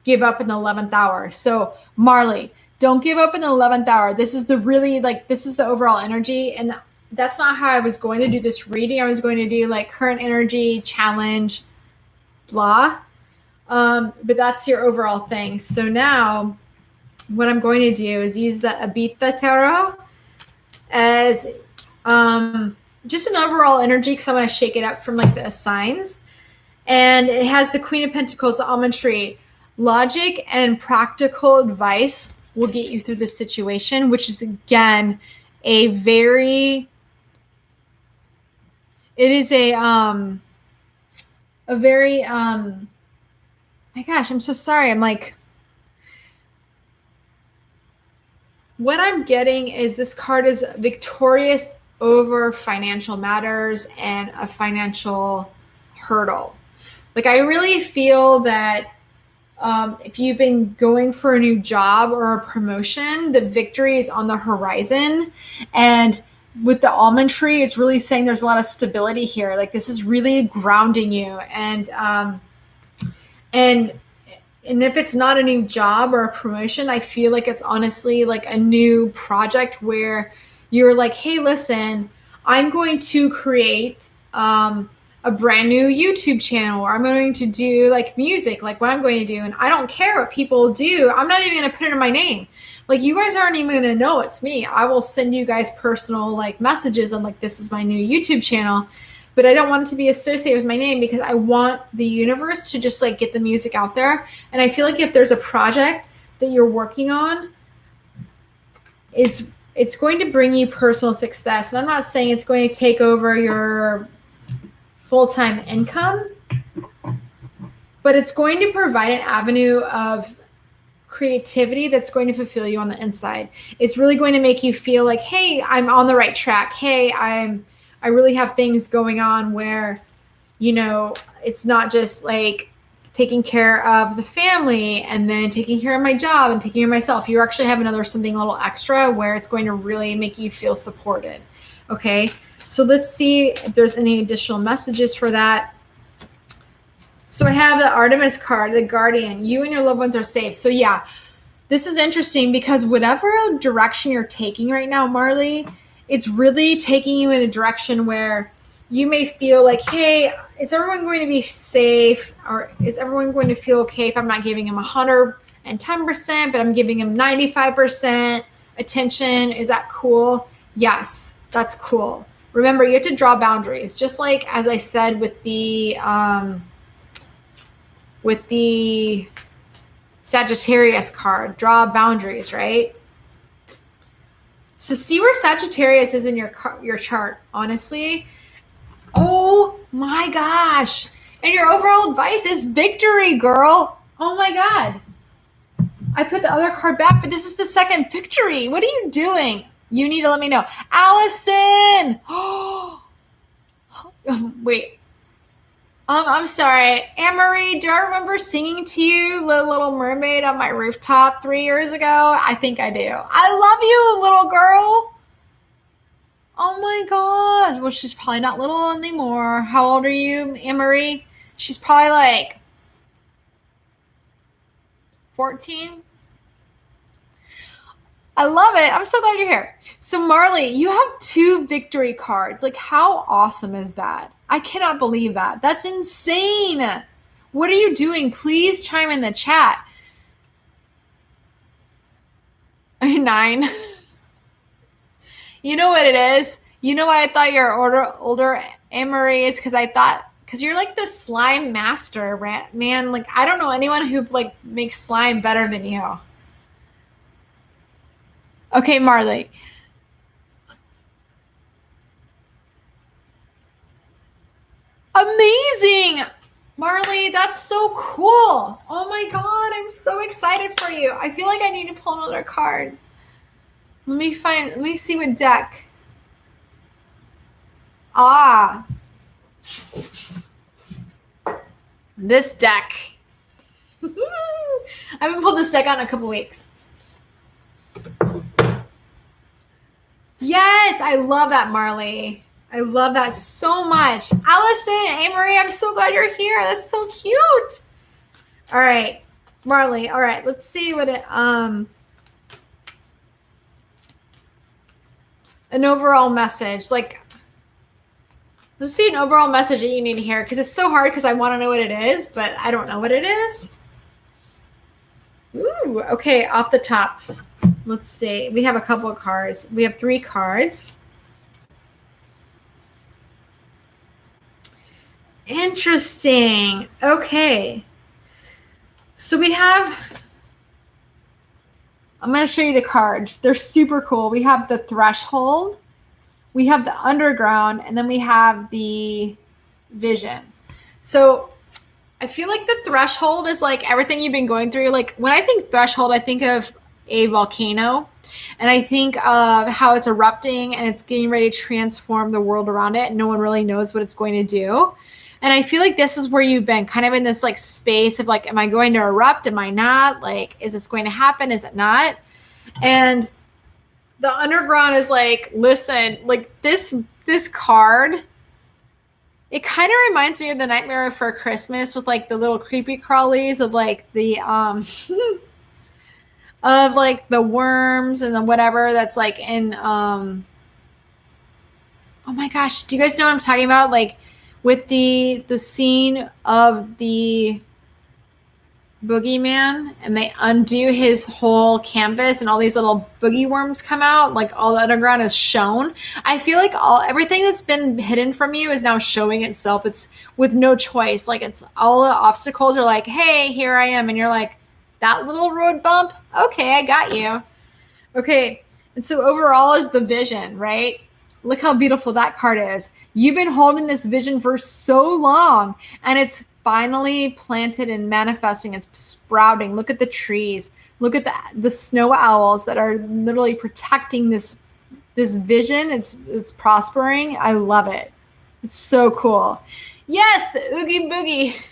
give up in the 11th hour. So Marley, don't give up in the 11th hour. This is this is the overall energy. And that's not how I was going to do this reading. I was going to do like current energy, challenge, blah. But that's your overall thing. So now what I'm going to do is use the Abita Tarot as just an overall energy, because I want to shake it up from like the signs. And it has the Queen of Pentacles, the almond tree. Logic and practical advice will get you through this situation, which is, again, it is a very, my gosh, I'm so sorry. I'm like, what I'm getting is this card is victorious over financial matters and a financial hurdle. Like, I really feel that If you've been going for a new job or a promotion, the victory is on the horizon. And with the almond tree, it's really saying there's a lot of stability here. Like this is really grounding you. And if it's not a new job or a promotion, I feel like it's honestly like a new project where you're like, hey, listen, I'm going to create a brand new YouTube channel, or I'm going to do like music, like what I'm going to do. And I don't care what people do. I'm not even going to put it in my name. Like you guys aren't even going to know it's me. I will send you guys personal like messages on like, this is my new YouTube channel, but I don't want it to be associated with my name because I want the universe to just like get the music out there. And I feel like if there's a project that you're working on, it's going to bring you personal success. And I'm not saying it's going to take over your full-time income, but it's going to provide an avenue of creativity that's going to fulfill you on the inside. It's really going to make you feel like, hey, I'm on the right track. Hey, I really have things going on where, you know, it's not just like taking care of the family and then taking care of my job and taking care of myself. You actually have something a little extra where it's going to really make you feel supported. Okay. So let's see if there's any additional messages for that. So I have the Artemis card, the Guardian. You and your loved ones are safe. So yeah, this is interesting because whatever direction you're taking right now, Marley, it's really taking you in a direction where you may feel like, hey, is everyone going to be safe? Or is everyone going to feel okay if I'm not giving them 110%, but I'm giving them 95% attention? Is that cool? Yes, that's cool. Remember, you have to draw boundaries. Just like as I said with the Sagittarius card, draw boundaries, right? So see where Sagittarius is in your chart, honestly. Oh my gosh. And your overall advice is victory, girl. Oh my God. I put the other card back, but this is the second victory. What are you doing? You need to let me know. Allison. Oh, wait. I'm sorry. Anne-Marie, do I remember singing to you The Little Mermaid on my rooftop 3 years ago? I think I do. I love you, little girl. Oh my gosh. Well, she's probably not little anymore. How old are you, Anne-Marie? She's probably like 14. I love it. I'm so glad you're here. So Marley, you have 2 victory cards. Like, how awesome is that? I cannot believe that. That's insane. What are you doing? Please chime in the chat. 9. You know what it is? You know why I thought you're older, Anne-Marie? Is because you're like the slime master, man. Like, I don't know anyone who like makes slime better than you. Okay, Marley. Amazing. Marley, that's so cool. Oh my God, I'm so excited for you. I feel like I need to pull another card. Let me see what deck. Ah. This deck. I haven't pulled this deck out in a couple weeks. Yes, I love that, Marley. I love that so much. Allison, Anne-Marie, I'm so glad you're here. That's so cute. All right, Marley. All right, let's see what it an overall message. Like, let's see an overall message that you need to hear, because it's so hard because I want to know what it is, but I don't know what it is. Ooh, okay, off the top. Let's see. We have a couple of cards. We have 3 cards. Interesting. Okay. So we have, I'm going to show you the cards. They're super cool. We have the Threshold, we have the Underground, and then we have the Vision. So I feel like the Threshold is like everything you've been going through. Like, when I think Threshold, I think of a volcano, and I think of how it's erupting and it's getting ready to transform the world around it, and no one really knows what it's going to do. And I feel like this is where you've been kind of in this like space of like, am I going to erupt? Am I not? Like, is this going to happen? Is it not? And the underground is like, listen, like this card, it kind of reminds me of the Nightmare Before Christmas with like the little creepy crawlies of like the of like the worms and the whatever that's like in oh my gosh, do you guys know what I'm talking about? Like with the scene of the boogeyman and they undo his whole canvas and all these little boogie worms come out, like all the underground is shown. I feel like everything that's been hidden from you is now showing itself. It's with no choice. Like it's all the obstacles are like, hey, here I am. And you're like, that little road bump? Okay, I got you. Okay. And so overall is the vision, right? Look how beautiful that card is. You've been holding this vision for so long and it's finally planted and manifesting. It's sprouting. Look at the trees. Look at the snow owls that are literally protecting this vision. It's prospering. I love it. It's so cool. Yes, the Oogie Boogie.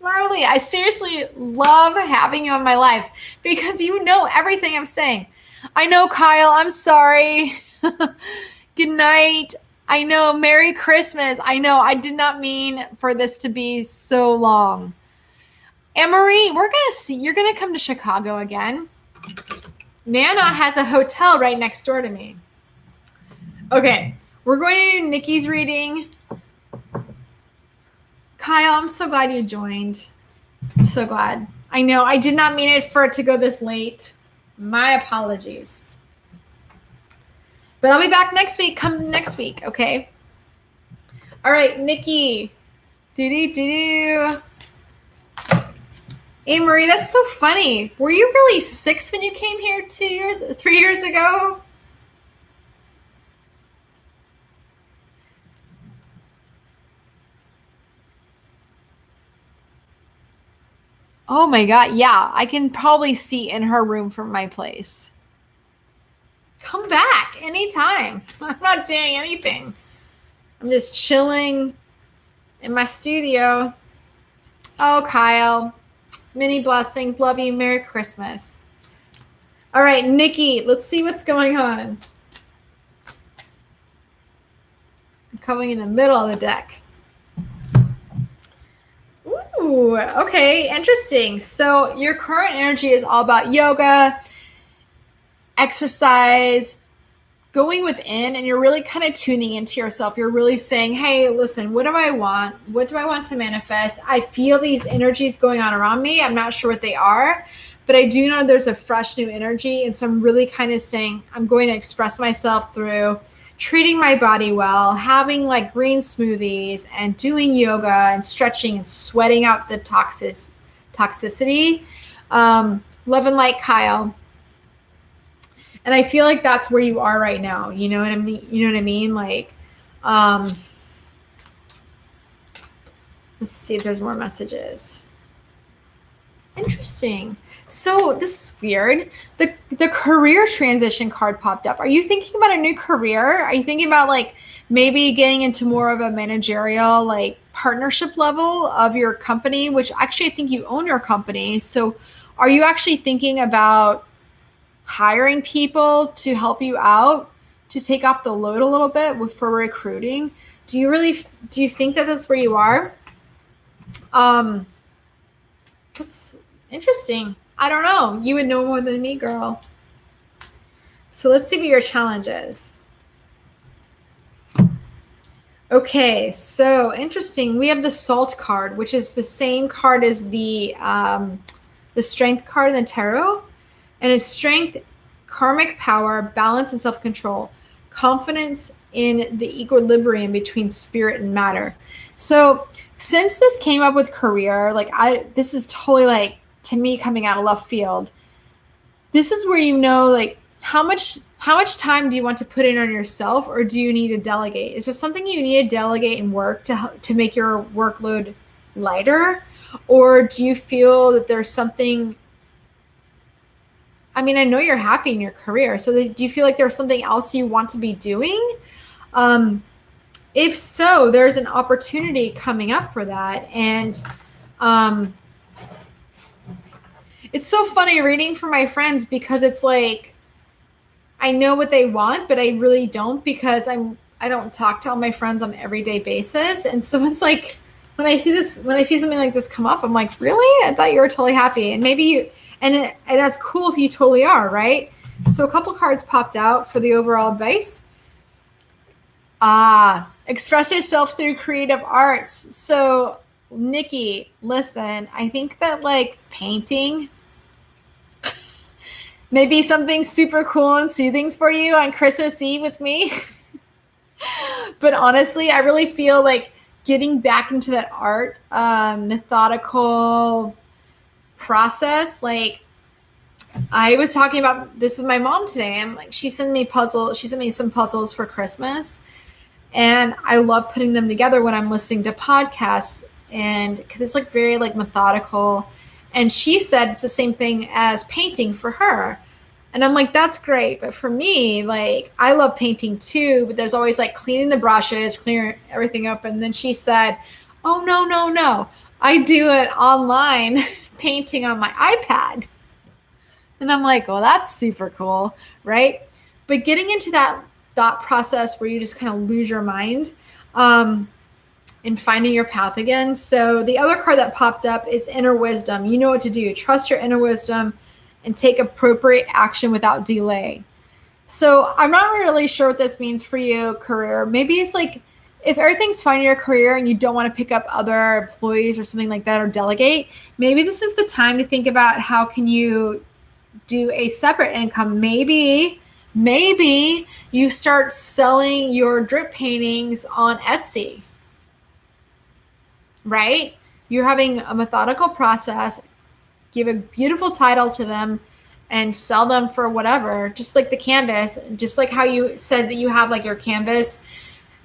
Marley, I seriously love having you in my life because you know everything I'm saying. I know, Kyle. I'm sorry. Good night. I know. Merry Christmas. I know. I did not mean for this to be so long. Anne-Marie, we're going to see. You're going to come to Chicago again. Nana has a hotel right next door to me. Okay. We're going to do Nikki's reading. Kyle, I'm so glad you joined. I'm so glad. I know. I did not mean it for it to go this late. My apologies. But I'll be back next week. Come next week, okay? All right, Nikki. Anne-Marie, that's so funny. Were you really 6 when you came here 3 years ago? Oh my God. Yeah, I can probably see in her room from my place. Come back anytime. I'm not doing anything. I'm just chilling in my studio. Oh, Kyle. Many blessings. Love you. Merry Christmas. All right, Nikki, let's see what's going on. I'm coming in the middle of the deck. Ooh, okay, interesting. So your current energy is all about yoga, exercise, going within, and you're really kind of tuning into yourself. You're really saying, hey, listen, what do I want? What do I want to manifest? I feel these energies going on around me. I'm not sure what they are, but I do know there's a fresh new energy. And so I'm really kind of saying, I'm going to express myself through treating my body well, having like green smoothies and doing yoga and stretching and sweating out the toxicity. Love and light, Kyle. And I feel like that's where you are right now. You know what I mean? You know what I mean? Like, let's see if there's more messages. Interesting. So this is weird. The career transition card popped up. Are you thinking about a new career? Are you thinking about like maybe getting into more of a managerial like partnership level of your company, which actually I think you own your company. So are you actually thinking about hiring people to help you out to take off the load a little bit for recruiting? Do you think that that's where you are? That's interesting. I don't know. You would know more than me, girl. So let's see what your challenge is. Okay, so interesting. We have the Salt card, which is the same card as the Strength card in the tarot. And it's strength, karmic power, balance, and self-control, confidence in the equilibrium between spirit and matter. So since this came up with career, this is totally like, to me, coming out of left field. This is where you know, like, how much time do you want to put in on yourself, or do you need to delegate? Is there something you need to delegate and work to make your workload lighter? Or do you feel that there's something, I mean, I know you're happy in your career. So do you feel like there's something else you want to be doing? if so, there's an opportunity coming up for that. And it's so funny reading for my friends because it's like, I know what they want, but I really don't, because I don't talk to all my friends on an everyday basis. And so it's like, when I see something like this come up, I'm like, really? I thought you were totally happy. And maybe you, and that's cool if you totally are, right? So a couple cards popped out for the overall advice. Express yourself through creative arts. So Nikki, listen, I think that like painting may be something super cool and soothing for you on Christmas Eve with me. But honestly, I really feel like getting back into that art, methodical process. Like, I was talking about this with my mom today. I'm like, she sent me some puzzles for Christmas, and I love putting them together when I'm listening to podcasts, and because it's like very like methodical. And she said it's the same thing as painting for her. And I'm like, that's great. But for me, like, I love painting too, but there's always like cleaning the brushes, clearing everything up. And then she said, oh, no. I do it online painting on my iPad. And I'm like, well, that's super cool, right? But getting into that thought process where you just kind of lose your mind and finding your path again. So the other card that popped up is inner wisdom. You know what to do. Trust your inner wisdom and take appropriate action without delay. So I'm not really sure what this means for you, career. Maybe it's like, if everything's fine in your career and you don't want to pick up other employees or something like that, or delegate, maybe this is the time to think about how can you do a separate income. Maybe you start selling your drip paintings on Etsy, right? You're having a methodical process, give a beautiful title to them, and sell them for whatever, just like the canvas, just like how you said that you have like your canvas,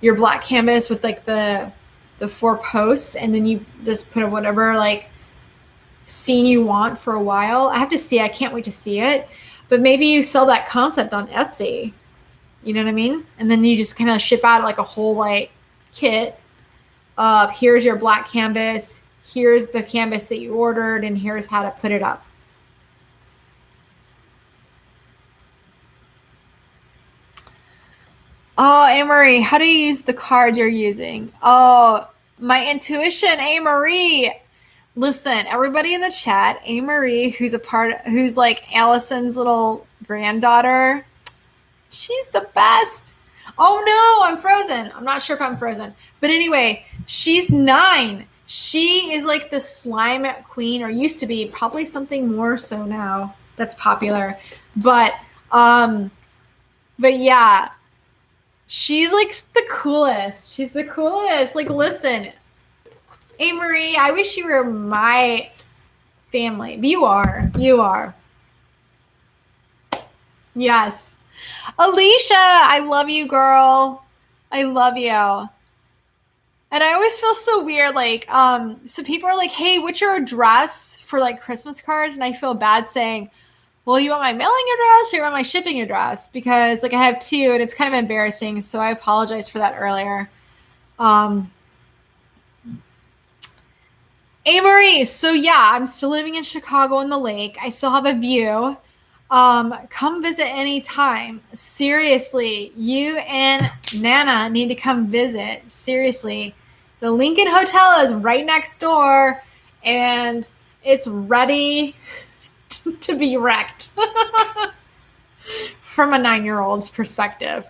your black canvas with like the 4 posts, and then you just put whatever like scene you want for a while. I have to see it. I can't wait to see it. But maybe you sell that concept on Etsy. You know what I mean? And then you just kind of ship out like a whole like kit of, here's your black canvas, here's the canvas that you ordered, and here's how to put it up. Oh, Anne-Marie, how do you use the cards you're using? Oh, my intuition, Anne-Marie. Listen, everybody in the chat, Anne-Marie, who's like Allison's little granddaughter, she's the best. Oh no, I'm frozen. I'm not sure if I'm frozen. But anyway, she's 9. She is like the slime queen, or used to be, probably something more so now that's popular. But yeah, she's like the coolest. She's the coolest. Like, listen, Anne-Marie, I wish you were my family. But you are. Yes. Alicia, I love you, girl. I love you. And I always feel so weird, like, so people are like, hey, what's your address for like Christmas cards? And I feel bad saying, well, you want my mailing address or you want my shipping address? Because like I have 2 and it's kind of embarrassing. So I apologize for that earlier. Marie, so yeah, I'm still living in Chicago on the lake. I still have a view. Come visit anytime. Seriously, you and Nana need to come visit. Seriously. The Lincoln Hotel is right next door, and it's ready to be wrecked from a 9-year-old's perspective.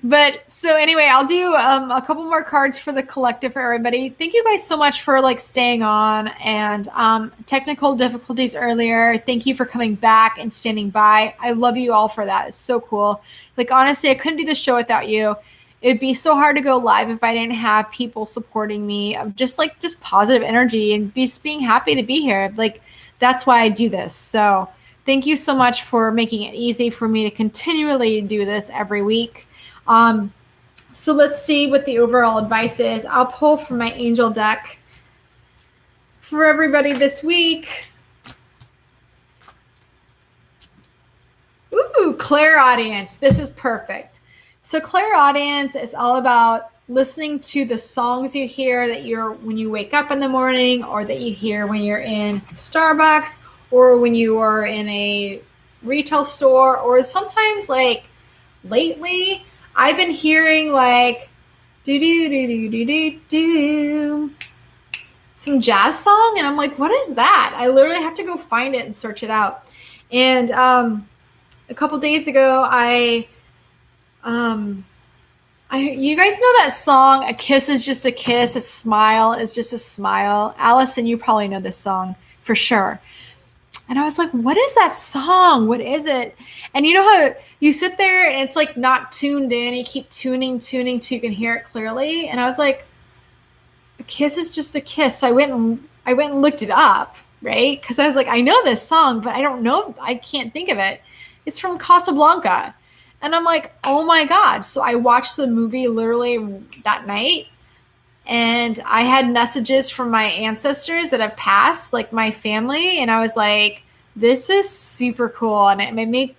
But so anyway, I'll do a couple more cards for the collective for everybody. Thank you guys so much for like staying on, and technical difficulties earlier. Thank you for coming back and standing by. I love you all for that. It's so cool. Like, honestly, I couldn't do the show without you. It'd be so hard to go live if I didn't have people supporting me, of just positive energy and just being happy to be here. Like, that's why I do this. So thank you so much for making it easy for me to continually do this every week. So let's see what the overall advice is. I'll pull from my angel deck for everybody this week. Ooh, clairaudience. This is perfect. So clairaudience is all about listening to the songs you hear that you're when you wake up in the morning, or that you hear when you're in Starbucks, or when you are in a retail store, or sometimes like lately I've been hearing like do do do do do do do some jazz song, and I'm like, what is that? I literally have to go find it and search it out. And a couple days ago, you guys know that song, "A Kiss is Just a Kiss, a Smile is Just a Smile." Allison, you probably know this song for sure. And I was like, what is that song? What is it? And you know how you sit there and it's like not tuned in. You keep tuning till you can hear it clearly. And I was like, a kiss is just a kiss. So I went and looked it up, right? Because I was like, I know this song, but I don't know. I can't think of it. It's from Casablanca. And I'm like, oh my God. So I watched the movie literally that night. And I had messages from my ancestors that have passed, like my family. And I was like, this is super cool. And it made me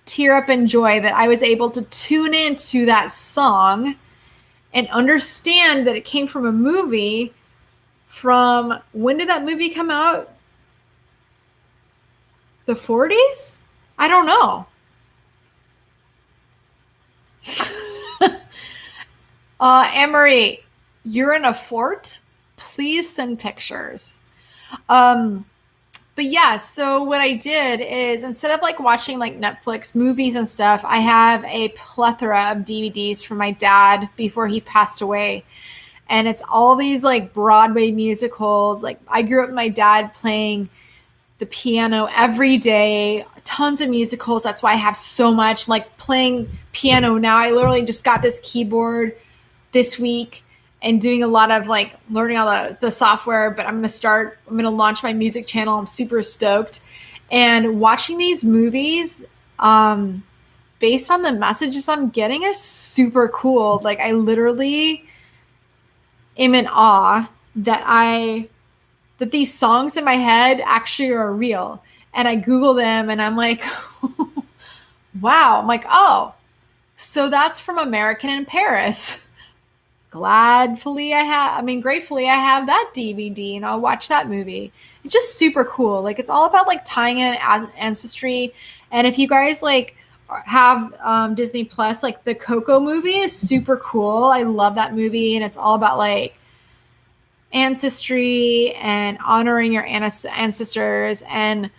tear up in joy that I was able to tune into that song and understand that it came from a movie from, when did that movie come out? The 40s? I don't know. Anne-Marie, you're in a fort? Please send pictures. But yeah, so what I did is, instead of like watching like Netflix movies and stuff, I have a plethora of DVDs from my dad before he passed away. And it's all these like Broadway musicals. Like I grew up with my dad playing the piano every day, tons of musicals. That's why I have so much like playing piano now. I literally just got this keyboard this week and doing a lot of like learning all the software, but I'm going to launch my music channel. I'm super stoked. And watching these movies, based on the messages I'm getting, are super cool. Like I literally am in awe that these songs in my head actually are real. And I Google them and I'm like, wow. I'm like, oh, so that's from American in Paris. Gratefully I have that DVD and I'll watch that movie. It's just super cool. Like it's all about like tying in ancestry. And if you guys like have Disney Plus, like the Coco movie is super cool. I love that movie. And it's all about like ancestry and honoring your ancestors, and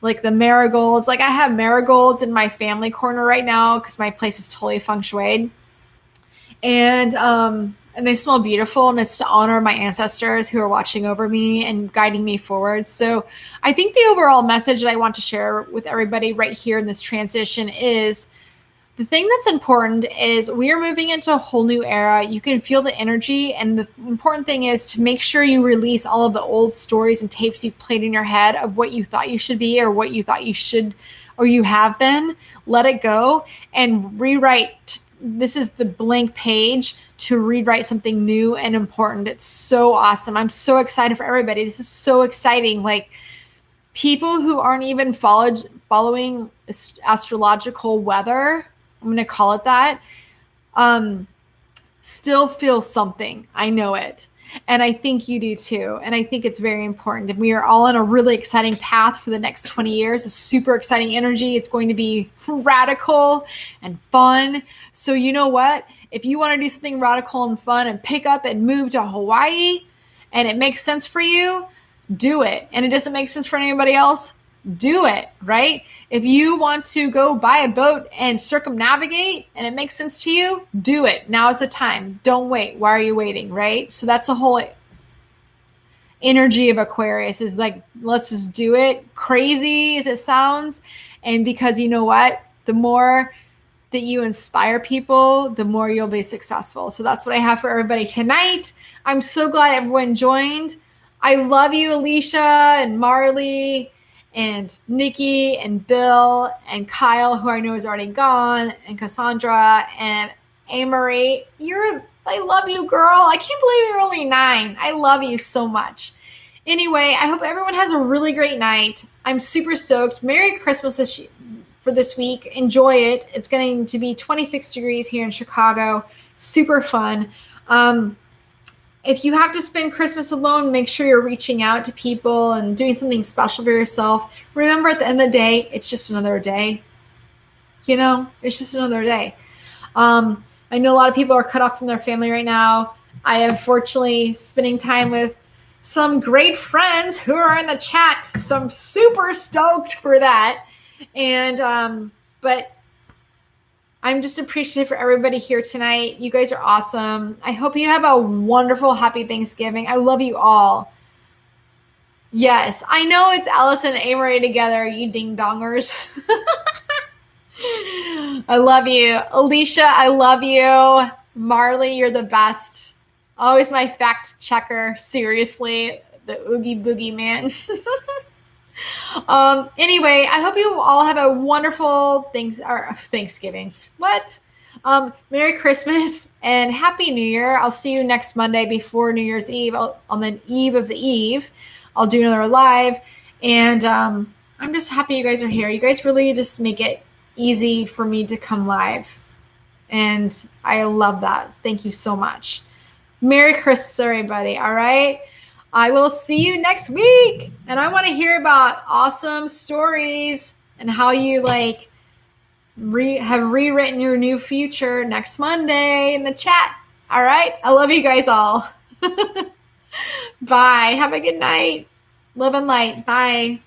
like the marigolds. Like I have marigolds in my family corner right now because my place is totally feng shuied. And they smell beautiful, and it's to honor my ancestors who are watching over me and guiding me forward. So I think the overall message that I want to share with everybody right here in this transition is the thing that's important is we are moving into a whole new era. You can feel the energy, and the important thing is to make sure you release all of the old stories and tapes you've played in your head of what you thought you should be or what you thought you should or you have been. Let it go and rewrite. This is the blank page to rewrite something new and important. It's so awesome. I'm so excited for everybody. This is so exciting. Like people who aren't even following astrological weather, I'm going to call it that, still feel something. I know it. And I think you do too. And I think it's very important. And we are all on a really exciting path for the next 20 years. A super exciting energy. It's going to be radical and fun. So you know what? If you want to do something radical and fun and pick up and move to Hawaii and it makes sense for you, do it. And it doesn't make sense for anybody else, do it, right? If you want to go buy a boat and circumnavigate and it makes sense to you, do it. Now is the time. Don't wait. Why are you waiting, right? So that's the whole energy of Aquarius is like, let's just do it. Crazy as it sounds. And because you know what? The more that you inspire people, the more you'll be successful. So that's what I have for everybody tonight. I'm so glad everyone joined. I love you, Alicia and Marley and Nikki and Bill and Kyle, who I know is already gone, and Cassandra and Anne-Marie. I love you, girl. I can't believe you're only 9. I love you so much. Anyway, I hope everyone has a really great night. I'm super stoked. Merry Christmas for for this week. Enjoy it. It's going to be 26 degrees here in Chicago. Super fun. If you have to spend Christmas alone, make sure you're reaching out to people and doing something special for yourself. Remember, at the end of the day, it's just another day. It's just another day. I know a lot of people are cut off from their family right now. I am fortunately spending time with some great friends who are in the chat. So I'm super stoked for that. And, but I'm just appreciative for everybody here tonight. You guys are awesome. I hope you have a wonderful, happy Thanksgiving. I love you all. Yes, I know it's Allison and Amory together, you ding-dongers. I love you. Alicia, I love you. Marley, you're the best. Always my fact checker. Seriously, the Oogie Boogie man. Anyway, I hope you all have a wonderful Thanksgiving. What? Merry Christmas and Happy New Year. I'll see you next Monday before New Year's Eve. On the eve of the eve, I'll do another live. And I'm just happy you guys are here. You guys really just make it easy for me to come live. And I love that. Thank you so much. Merry Christmas, everybody. All right. I will see you next week. And I want to hear about awesome stories and how you have rewritten your new future next Monday in the chat. All right. I love you guys all. Bye. Have a good night. Love and light. Bye.